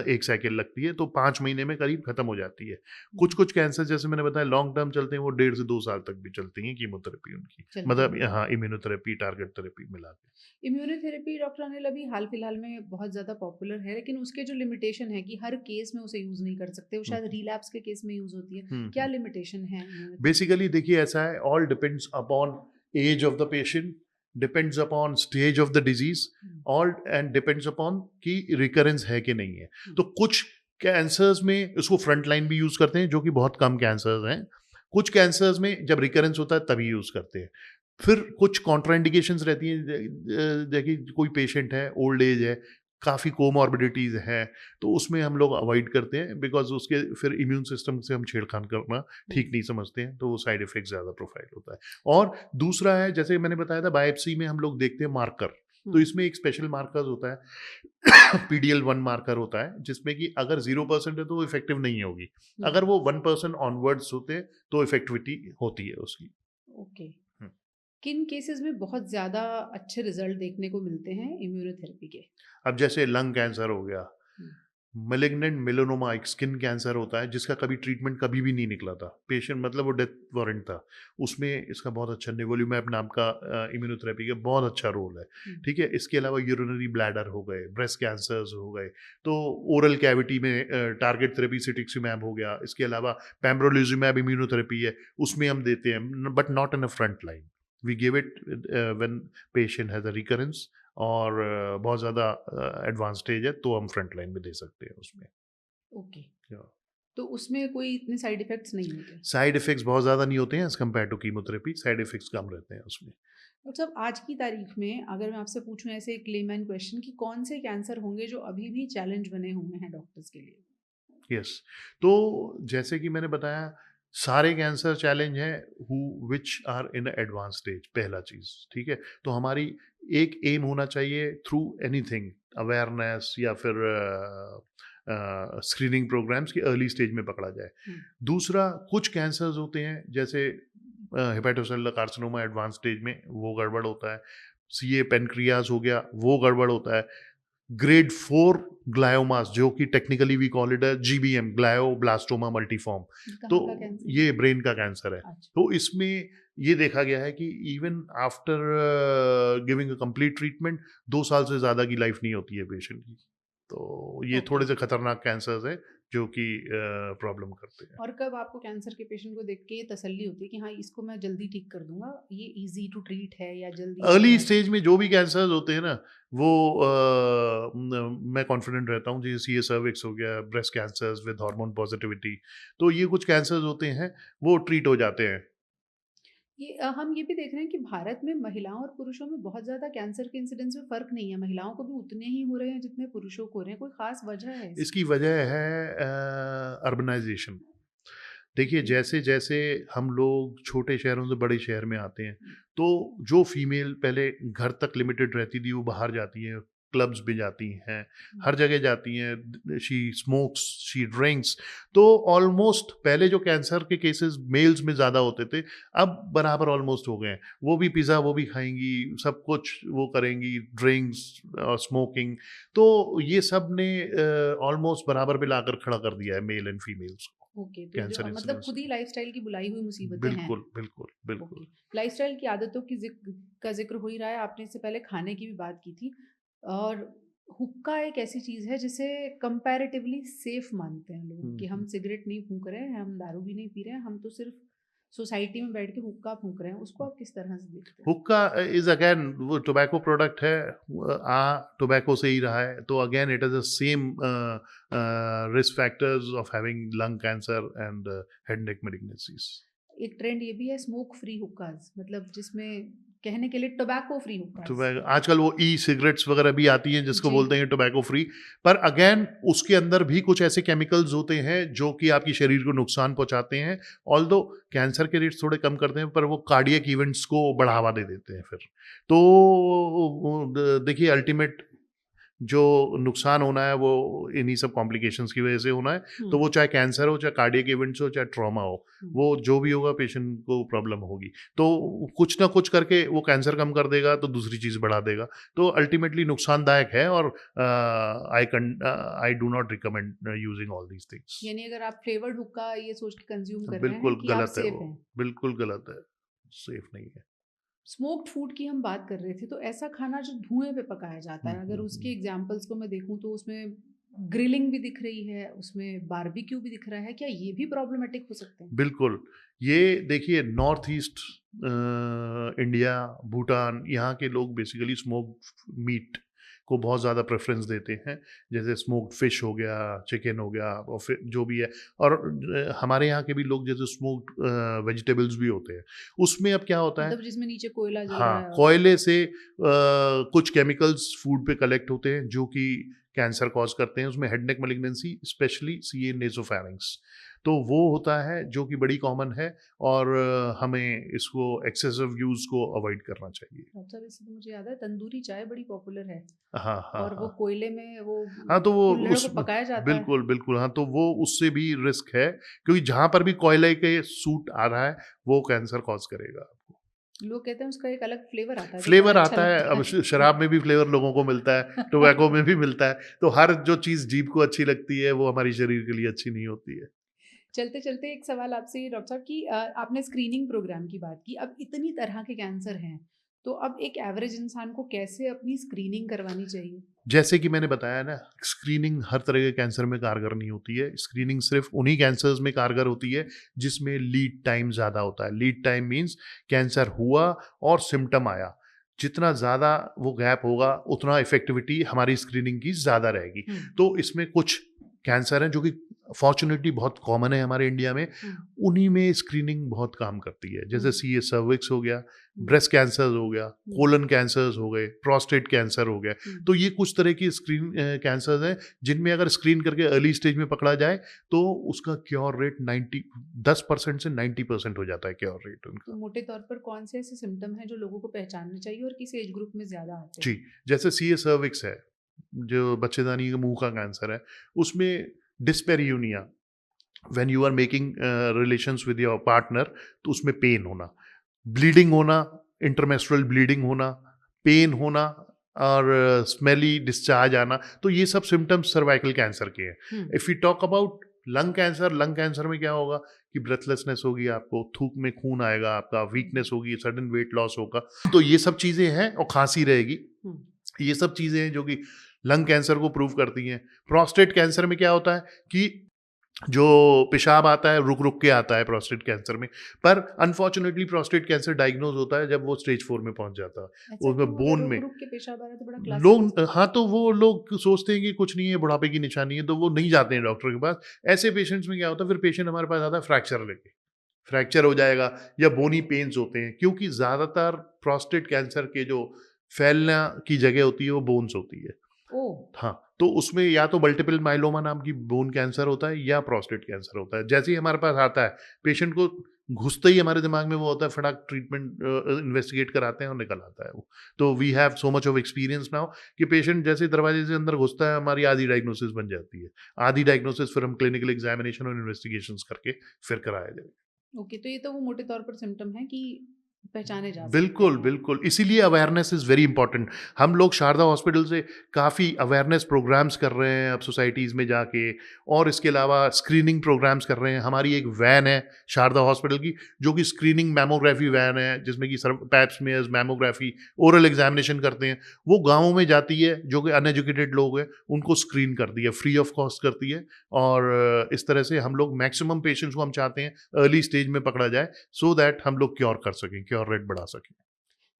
1 साइकिल लगती है, तो 5 महीने में करीब खत्म हो जाती है। हुँ, कुछ-कुछ कैंसर जैसे मैंने बताया लॉन्ग टर्म चलते हैं, वो 1.5 से 2 साल तक भी चलती हैं कीमोथेरेपी उनकी। चलती मतलब रहती है। हाँ, इम्यूनोथेरेपी, टारगेट थेरेपी मिला के। इम्यूनोथेरेपी डॉक्टर अनिल अभी हाल-फिलहाल में बहुत ज़्यादा पॉपुलर है, लेकिन उसके जो लिमिटेशन है कि हर केस में उसे यूज़ नहीं कर सकते, वो हुँ, शायद रिलैप्स के केस में यूज़ होती है। हुँ, क्या हुँ। लिमिटेशन है इम्यूनोथेरेपी की? बेसिकली देखिए ऐसा है, all depends upon age of the patient, depends upon stage of the disease, हुँ, ऑल एंड डिपेंड्स अपॉन कि रिकरेंस है कि नहीं है। हुँ, तो कुछ कैंसर्स में उसको फ्रंट लाइन भी यूज़ करते हैं, जो कि बहुत कम कैंसर्स हैं। कुछ कैंसर्स में जब रिकरेंस होता है तभी यूज़ करते हैं। फिर कुछ कॉन्ट्राइंडिकेशंस रहती हैं, देखिए कोई पेशेंट है, ओल्ड एज है, काफ़ी कोमॉर्बिडिटीज़ हैं, तो उसमें हम लोग अवॉइड करते हैं, बिकॉज़ उसके फिर इम्यून सिस्टम से हम छेड़खानी करना हुँ, ठीक नहीं समझते हैं, तो वो साइड इफ़ेक्ट ज़्यादा प्रोफ़ाइल होता है। और दूसरा है, जैसे मैंने बताया था, बायोप्सी में हम लोग देखते हैं मार्कर, हुँ, तो इसमें एक स्पेशल मार्कर्स होता है, पीडीएल-1 मार्कर होता है, जिसमें कि अगर 0% है तो वो इफ़ेक्टिव नहीं होगी। हुँ, अगर वो 1% ऑनवर्ड्स होते हैं, तो इफ़ेक्टिविटी होती है उसकी। ओके। हुँ। किन केसेज़ में बहुत ज़्यादा अच्छे रिज़ल्ट देखने को मिलते हैं इम्यूनोथेरेपी के? अब जैसे लंग कैंसर हो गया, हुँ, मैलिग्नेंट मेलानोमा एक स्किन कैंसर होता है, जिसका कभी ट्रीटमेंट कभी भी नहीं निकला था। पेशेंट मतलब वो डेथ वारंट था। उसमें इसका बहुत अच्छा निवोल्यूमैब नाम का इम्यूनोथेरेपी का बहुत अच्छा रोल है। हुँ, ठीक है? इसके अलावा यूरिनरी ब्लैडर हो गए, ब्रेस्ट कैंसर्स हो गए, तो ओरल कैविटी में टारगेट थेरेपी सिट्रीक्सिमैब हो गया। इसके अलावा पेम्ब्रोलिज़ुमैब इम्यूनोथेरेपी है, उसमें हम देते हैं, but not in a front line. We give it when patient has a recurrence, और बहुत ज़्यादा एडवांस स्टेज है, तो हम फ्रंट लाइन में दे सकते हैं उसमें। ओके। या तो उसमें कोई इतने साइड इफ़ेक्ट्स नहीं होते? साइड इफ़ेक्ट्स बहुत ज़्यादा नहीं होते हैं as compare to chemotherapy, side effects कम रहते हैं उसमें। डॉक्टर साहब, आज की तारीख में अगर मैं आपसे पूछूँ ऐसे एक लेमैन क्वेश्चन कि कौन से कैंसर होंगे जो अभी भी चैलेंज बने हुए हैं डॉक्टर्स के लिए? यस, तो जैसे कि मैंने बताया, सारे कैंसर चैलेंज हैं who which are in advance stage, पहला चीज़, ठीक है? तो हमारी एक एम होना चाहिए थ्रू एनीथिंग, अवेयरनेस या फिर स्क्रीनिंग प्रोग्राम्स की अर्ली स्टेज में पकड़ा जाए। हुँ, दूसरा, कुछ कैंसर्स होते हैं जैसे हेपेटोसेलुलर कार्सिनोमा एडवांस स्टेज में, वो गड़बड़ होता है। सीए पैनक्रियाज़ हो गया, वो गड़बड़ होता है। ग्रेड 4 ग्लायोमास, जो कि technically we call it GBM, glioblastoma multiforme, ये तो कहाँ का कैंसर है? ये ब्रेन का कैंसर है। अच्छा, तो इसमें ये देखा गया है कि even after giving a complete treatment 2 साल से ज़्यादा की लाइफ नहीं होती है पेशेंट की। तो ये ओके। थोड़े से खतरनाक कैंसर्स हैं जो कि प्रॉब्लम करते हैं। और कब आपको कैंसर के पेशेंट को देख के ये तसल्ली होती है कि हाँ, इसको मैं जल्दी ठीक कर दूँगा, ये ईज़ी टू ट्रीट है या जल्दी इसका अर्ली इलाज स्टेज में जो भी कैंसर्स होते हैं ना, वो मैं कॉन्फिडेंट रहता हूँ, जैसे सीए सर्विक्स हो गया, breast cancers with hormone positivity, तो ये कुछ कैंसर्स होते हैं, वो ट्रीट हो जाते हैं। ये हम ये भी देख रहे हैं कि भारत में महिलाओं और पुरुषों में बहुत ज़्यादा कैंसर के इंसिडेंस में फ़र्क नहीं है। महिलाओं को भी उतने ही हो रहे हैं जितने पुरुषों को हो रहे हैं। कोई ख़ास वजह है इसकी? इसकी वजह है अर्बनाइजेशन। देखिए, ओके। जैसे-जैसे हम लोग छोटे शहरों से बड़े शहर में आते हैं, हुँ, तो जो फीमेल पहले घर तक लिमिटेड रहती थी, वो बाहर जाती हैं, क्लब्स में जाती हैं, हुँ, हर जगह जाती हैं, शी स्मोक्स, शी ड्रिंक्स, तो ऑलमोस्ट पहले जो कैंसर के केसेस मेल्स में ज़्यादा होते थे, अब बराबर ऑलमोस्ट हो गए हैं। वो भी पिज़्ज़ा वो भी खाएँगी, सब कुछ वो करेंगी, ड्रिंक्स और स्मोकिंग, तो ये सब ने ऑलमोस्ट बराबर पे लाकर खड़ा कर दिया है मेल एंड फीमेल्स को, ओके। तो जो कैंसर मतलब इंसिडेंस। खुद ही लाइफ़स्टाइल की बुलाई हुई मुसीबतें हैं। बिल्कुल, बिल्कुल, बिल्कुल। ओके। लाइफ़स्टाइल की आदतों की का ज़िक्र हो ही रहा है। आपने इससे पहले खाने की भी बात की थी और हुक्का एक ऐसी चीज़ है जिसे कंपैरेटिवली सेफ मानते हैं लोग कि हम हम्म। सिगरेट नहीं फूंक रहे हैं, हम दारू भी नहीं पी रहे हैं, हम तो सिर्फ सोसाइटी में बैठ के हुक्का फूंक रहे हैं। उसको आप किस तरह से देखते हैं? हुक्का इज अगेन वो टोबैको प्रोडक्ट है, टोबैको से ही रहा है, तो again it is the same risk factors of having lung cancer and head neck malignancies. एक ट्रेंड ये भी है स्मोक फ्री हुक्काज, मतलब जिसमें कहने के लिए टोबैको फ्री हुक्काज। टोबैको आजकल वो ई सिगरेट्स वगैरह भी आती हैं जिसको जी। बोलते हैं टोबैको फ्री, पर अगेन उसके अंदर भी कुछ ऐसे केमिकल्स होते हैं जो कि आपकी शरीर को नुकसान पहुंचाते हैं। ऑल्दो कैंसर के रेट्स थोड़े कम करते हैं, पर वो कार्डियक इवेंट्स को बढ़ावा दे देते हैं फिर। तो देखिए अल्टीमेट जो नुकसान होना है वो इन्हीं सब कॉम्प्लिकेशंस की वजह से होना है। तो वो चाहे कैंसर हो, चाहे कार्डियक इवेंट्स हो, चाहे ट्रॉमा हो, वो जो भी होगा पेशेंट को प्रॉब्लम होगी। तो कुछ ना कुछ करके वो कैंसर कम कर देगा तो दूसरी चीज़ बढ़ा देगा। तो अल्टीमेटली नुकसानदायक है, और I do not recommend using all these things. यानी अगर आप फ्लेवर्ड हुक्का ये सोच के कंज्यूम कर रहे हैं बिल्कुल कि आप गलत है सेफ वो, हैं। बिल्कुल गलत है, सेफ नहीं है। स्मोक्ड फूड की हम बात कर रहे थे, तो ऐसा खाना जो धुएं पे पकाया जाता है, अगर उसके हम्म। एग्जाम्पल्स को मैं देखूं तो उसमें ग्रिलिंग भी दिख रही है, उसमें बारबेक्यू भी दिख रहा है। क्या ये भी प्रॉब्लमेटिक हो सकते हैं? बिल्कुल। ये देखिए नॉर्थ ईस्ट इंडिया, भूटान, यहाँ के लोग बेसिकली स्मोक्ड मीट को बहुत ज़्यादा प्रेफरेंस देते हैं। जैसे स्मोक्ड फिश हो गया, चिकन हो गया, और फिर जो भी है। और हमारे यहाँ के भी लोग जैसे स्मोक्ड वेजिटेबल्स भी होते हैं। उसमें अब क्या होता है, मतलब जिसमें नीचे कोयला जल रहा हाँ, है और कोयले से कुछ केमिकल्स फूड पे कलेक्ट होते हैं जो कि कैंसर कॉज करते हैं। उसमें head neck malignancy, specially CA nasopharynx, तो वो होता है जो कि बड़ी कॉमन है, और हमें इसको एक्सेसिव यूज को अवॉइड करना चाहिए। डॉक्टर साहब, इससे तो मुझे याद है तंदूरी चाय बड़ी पॉपुलर है, हाँ हाँ और वो हाँ। कोयले में वो हाँ तो वो कुल्हड़ उस को पकाया जाता है। बिल्कुल बिल्कुल, हाँ तो वो उससे भी रिस्क है, क्योंकि जहां पर भी कोयले के सूट आ रहा है वो कैंसर कॉज करेगा। लोग कहते हैं उसका एक अलग फ्लेवर आता है जो बड़ा फ्लेवर अच्छा आता है, लगता अब है। शराब में भी फ्लेवर लोगों को मिलता है, टोबैको में भी मिलता है, तो हर जो चीज़ जीभ को अच्छी लगती है वो हमारी शरीर के लिए अच्छी नहीं होती है। चलते चलते एक सवाल आपसे ये डॉक्टर साहब कि आपने स्क्रीनिंग प्रोग्राम की बात की, अब इतनी तरह के कैंसर हैं, तो अब एक एवरेज इंसान को कैसे अपनी स्क्रीनिंग करवानी चाहिए? जैसे कि मैंने बताया ना, स्क्रीनिंग हर तरह के कैंसर में कारगर नहीं होती है। स्क्रीनिंग सिर्फ उन्हीं कैंसर्स में कारगर होती है जिसमें लीड टाइम ज़्यादा होता है। लीड टाइम मीन्स कैंसर हुआ और सिम्टम आया, जितना ज़्यादा वो गैप होगा उतना इफेक्टिविटी हमारी स्क्रीनिंग की ज़्यादा रहेगी। हुँ, तो इसमें कुछ कैंसर हैं जो कि फॉर्चुनेटली बहुत कॉमन है हमारे इंडिया में, हुँ, उन्हीं में स्क्रीनिंग बहुत काम करती है। जैसे हुँ, सीए सर्विक्स हो गया, हुँ, ब्रेस्ट कैंसर हो गया, हुँ, कोलन कैंसर्स हो गए, प्रोस्टेट कैंसर हो गया। हुँ। तो ये कुछ तरह की स्क्रीन कैंसर्स हैं जिनमें अगर स्क्रीन करके अर्ली स्टेज में पकड़ा जाए तो उसका क्योर रेट 10% से 90% हो जाता है, क्योर रेट तो उनका। मोटे तौर पर कौन से ऐसे सिम्पटम हैं जो लोगों को पहचानने चाहिए और किस एज ग्रुप में ज़्यादा आते जी, हैं? जैसे सीए सर्विक्स है, जो बच्चेदानी के मुंह का कैंसर है, उसमें dyspareunia, when you are making relations with your partner, तो उसमें पेन होना, ब्लीडिंग होना, इंटरमेस्ट्रुअल ब्लीडिंग होना, पेन होना, और स्मेली डिस्चार्ज आना, तो ये सब सिम्टम्स सर्वाइकल कैंसर के हैं। Hmm, if you talk about lung cancer में क्या होगा कि ब्रेथलेसनेस होगी, आपको थूक में खून आएगा, आपका वीकनेस होगी, सडन वेट लॉस होगा, तो ये सब चीज़ें हैं, और खांसी रहेगी। हुँ, ये सब चीज़ें हैं जो कि लंग कैंसर को प्रूव करती हैं। प्रोस्टेट कैंसर में क्या होता है कि जो पेशाब आता है रुक-रुक के आता है प्रोस्टेट कैंसर में, पर अनफॉर्च्युनेटली प्रोस्टेट कैंसर डायग्नोज़ होता है जब वो स्टेज 4 में पहुँच जाता है। ऐसा उसमें क्यों? अगर बोन में रुक-रुक के पेशाब आ रहा है तो बड़ा क्लासिकल सा। लोग, हाँ, तो वो लोग सोचते हैं कि कुछ नहीं है, बुढ़ापे की निशानी है, तो वो नहीं जाते हैं डॉक्टर के पास। ऐसे पेशेंट्स में क्या होता है, फिर पेशेंट हमारे पास आता है फ्रैक्चर लेके। फ्रैक्चर हो जाएगा या बोनी पेन्स होते हैं, क्योंकि ज़्यादातर प्रोस्टेट कैंसर के जो फैलना की जगह होती है वो बोन्स होती है। ओह! हाँ, तो उसमें या तो मल्टीपल माइलोमा नाम की बोन कैंसर होता है या प्रोस्टेट कैंसर होता है। जैसे ही हमारे पास आता है, पेशेंट को घुसते ही हमारे दिमाग में वो होता है, फटाक ट्रीटमेंट इन्वेस्टिगेट कराते हैं और निकल आता है वो। तो we have so much of experience now कि पेशेंट जैसे ही दरवाजे से अंदर घुसता है, हमारी आधी डायग्नोसिस बन जाती है। आधी डायग्नोसिस फिर हम क्लिनिकल एग्जामिनेशन और इन्वेस्टिगेशंस करके फिर कराया जाए। ओके, तो ये तो वो मोटे तौर पर सिम्पटम है कि पहचाने जा सकते बिल्कुल, हैं। बिल्कुल। इसीलिए अवेयरनेस इज़ वेरी इम्पोर्टेंट। हम लोग शारदा हॉस्पिटल से काफ़ी अवेयरनेस प्रोग्राम्स कर रहे हैं अब सोसाइटीज़ में जाके, और इसके अलावा स्क्रीनिंग प्रोग्राम्स कर रहे हैं। हमारी एक वैन है शारदा हॉस्पिटल की, जो कि स्क्रीनिंग मैमोग्राफी वैन है, जिसमें कि सर्व Pap smears, mammography, oral examination करते हैं। वो गाँवों में जाती है, जो कि अनएजुकेटेड लोग हैं, उनको स्क्रीन करती है, फ्री ऑफ कॉस्ट करती है। और इस तरह से हम लोग मैक्सिमम पेशेंट्स को हम चाहते हैं अर्ली स्टेज में पकड़ा जाए, सो दैट हम लोग क्योर कर सकें, क्योर रेट बढ़ा सकें।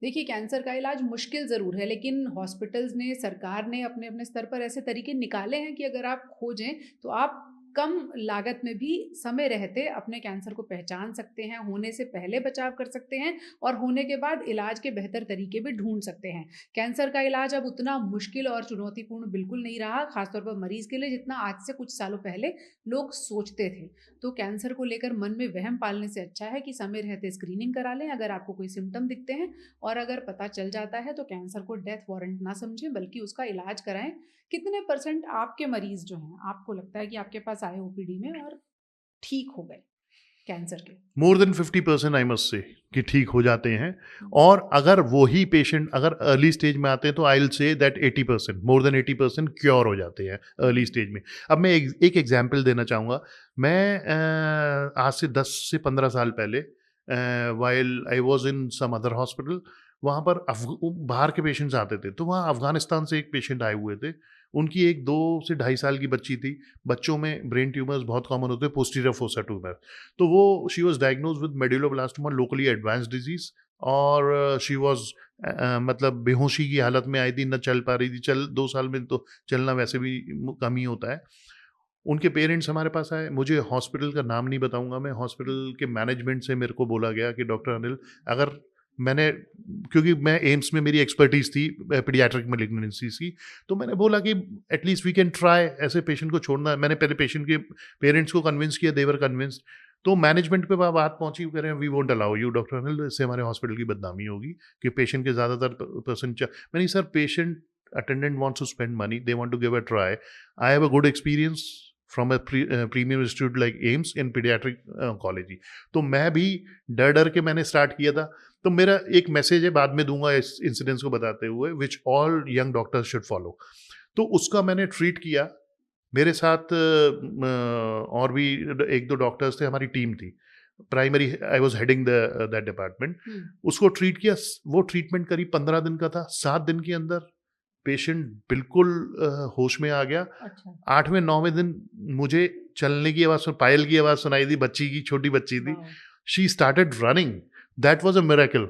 देखिए, कैंसर का इलाज मुश्किल ज़रूर है, लेकिन हॉस्पिटल्स ने, सरकार ने अपने-अपने स्तर पर ऐसे तरीके निकाले हैं कि अगर आप खोजें, तो आप कम लागत में भी समय रहते अपने कैंसर को पहचान सकते हैं, होने से पहले बचाव कर सकते हैं और होने के बाद इलाज के बेहतर तरीके भी ढूँढ सकते हैं। कैंसर का इलाज अब उतना मुश्किल और चुनौतीपूर्ण बिल्कुल नहीं रहा, खासतौर पर मरीज़ के लिए, जितना आज से कुछ सालों पहले लोग सोचते थे। तो कैंसर को लेकर मन में वहम पालने से अच्छा है कि समय रहते स्क्रीनिंग करा लें अगर आपको कोई सिम्पटम दिखते हैं, और अगर पता चल जाता है तो कैंसर को डेथ वारंट ना समझें, बल्कि उसका इलाज कराएं। कितने परसेंट आपके मरीज जो हैं, आपको लगता है कि आपके पास आए ओपीडी में और ठीक हो गए कैंसर के? More than 50% I must say कि ठीक हो जाते हैं। हम्म, और अगर वही पेशेंट अगर अर्ली स्टेज में आते हैं, तो I will say that 80%, more than 80% cure हो जाते हैं अर्ली हम्म, स्टेज में। अब मैं एक एग्जांपल देना चाहूँगा। मैं आज से 10 से 15 साल पहले while I was in some other hospital, वहाँ पर बाहर के पेशेंट्स आते थे, तो वहाँ अफगानिस्तान से एक पेशेंट आए हुए थे। उनकी एक 2 से ढाई साल की बच्ची थी। बच्चों में ब्रेन ट्यूमर्स बहुत कॉमन होते हैं, पोस्टीरियर फोसा ट्यूमर। तो वो she was diagnosed with medulloblastoma, locally advanced disease. और शी वाज मतलब बेहोशी की हालत में आई थी, न चल पा रही थी। 2 साल में तो चलना वैसे भी कम ही होता है। उनके पेरेंट्स हमारे पास आए। मुझे हॉस्पिटल का नाम नहीं बताऊंगा मैं। हॉस्पिटल के मैनेजमेंट से मेरे को बोला गया कि डॉक्टर अनिल, अगर मैंने, क्योंकि मैं एम्स में मेरी एक्सपर्टीज थी पीडियाट्रिक मेलिग्नेंसीज की, तो मैंने बोला कि एटलीस्ट वी कैन ट्राई, ऐसे पेशेंट को छोड़ना है। मैंने पहले पेशेंट के पेरेंट्स को कन्विंस किया, देवर कन्विंस्ड। तो मैनेजमेंट पे बात पहुंची, वो कह रहे हैं we won't allow you doctor Anil, इससे हमारे हॉस्पिटल की बदनामी होगी कि पेशेंट के ज़्यादातर परसेंट। मैंने, sir patient attendant wants to spend money, they want to give a try. I have a good experience from a premium institute like AIMS in pediatric oncology. तो मैं भी डर डर के मैंने स्टार्ट किया था। तो मेरा एक मैसेज है, बाद में दूंगा इस इंसिडेंस को बताते हुए, which all young doctors should follow. तो उसका मैंने ट्रीट किया। मेरे साथ और भी एक दो डॉक्टर्स थे, हमारी टीम थी। Primary I was heading that department. Hmm, उसको ट्रीट किया। वो ट्रीटमेंट करीब 15 दिन का था। 7 दिन के अंदर पेशेंट बिल्कुल होश में आ गया। अच्छा, 8वें 9वें दिन मुझे चलने की आवाज़, पायल की आवाज़ सुनाई दी, बच्ची की, छोटी बच्ची थी। वाह, she started running. That was a miracle.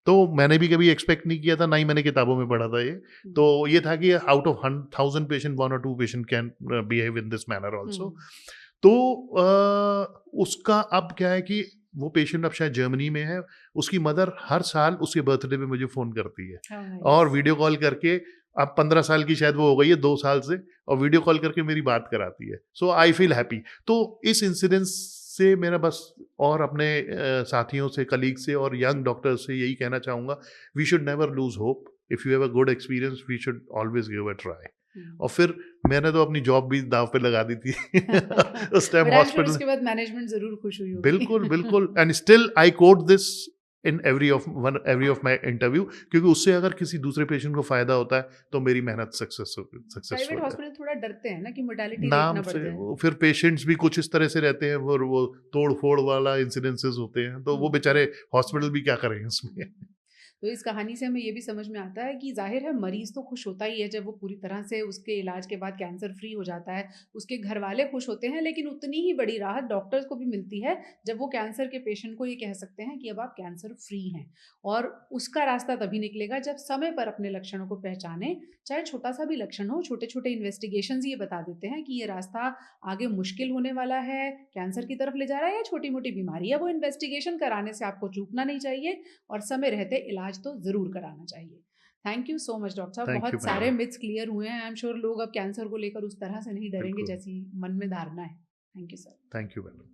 तो मैंने भी कभी एक्सपेक्ट नहीं किया था, ना ही मैंने किताबों में पढ़ा था ये। तो हम्म, ये था कि आउट ऑफ 1000 पेशेंट 1 और 2 patient can behave in this manner also. Hmm, तो उसका अब क्या है कि वो पेशेंट अब शायद जर्मनी में है। उसकी मदर हर साल उसके बर्थडे पे मुझे फ़ोन करती है, हाउ और नाइस। वीडियो कॉल करके, अब 15 साल की शायद वो हो गई है, 2 साल से, और वीडियो कॉल करके मेरी बात कराती है। सो आई फील हैप्पी। तो इस इंसिडेंस से मेरा बस, और अपने साथियों से, कलीग से और यंग डॉक्टर्स से यही कहना चाहूँगा, we should never lose hope. If you have a good experience, we should always give a try. और फिर मैंने तो अपनी जॉब भी दाँव पे लगा दी थी उस time but I am sure hospital. उसके बाद मैनेजमेंट जरूर खुश हुई होगी। बिल्कुल, बिल्कुल। And still I quote this in every of my interview, क्योंकि उससे अगर किसी दूसरे पेशेंट को फ़ायदा होता है, तो मेरी मेहनत प्राइवेट सक्सेसफुल है। हॉस्पिटल थोड़ा डरते हैं ना कि मोर्टेलिटी रेट नाम ना बढ़ से जाए। वो फिर पेशेंट्स भी कुछ इस तरह से रहते हैं, वो तोड़-फोड़ वाला इंसिडेंसेस होते हैं, तो वो हम्म, बेचारे हॉस्पिटल हम्म, भी क्या करेंगे उसमें। हम्म। तो इस कहानी से हमें ये भी समझ में आता है कि जाहिर है मरीज तो खुश होता ही है जब वो पूरी तरह से उसके इलाज के बाद कैंसर फ्री हो जाता है, उसके घर वाले खुश होते हैं, लेकिन उतनी ही बड़ी राहत डॉक्टर्स को भी मिलती है जब वो कैंसर के पेशेंट को ये कह सकते हैं कि अब आप कैंसर फ्री हैं। और उसका रास्ता तभी निकलेगा जब समय पर अपने लक्षणों को पहचाने, चाहे छोटा सा भी लक्षण हो। छोटे छोटे इन्वेस्टिगेशन ये बता देते हैं कि ये रास्ता आगे मुश्किल होने वाला है, कैंसर की तरफ ले जा रहा है या छोटी मोटी बीमारी है। वो इन्वेस्टिगेशन कराने से आपको चूकना नहीं चाहिए और समय रहते इलाज तो ज़रूर कराना चाहिए। Thank you so much doctor साहब, थैंक यू बहुत सारे मैडम। मिथ्स क्लियर हुए हैं। आई एम श्योर लोग अब कैंसर को लेकर उस तरह से नहीं डरेंगे बिल्कुल। जैसी मन में धारणा है। Thank you sir. Thank you madam.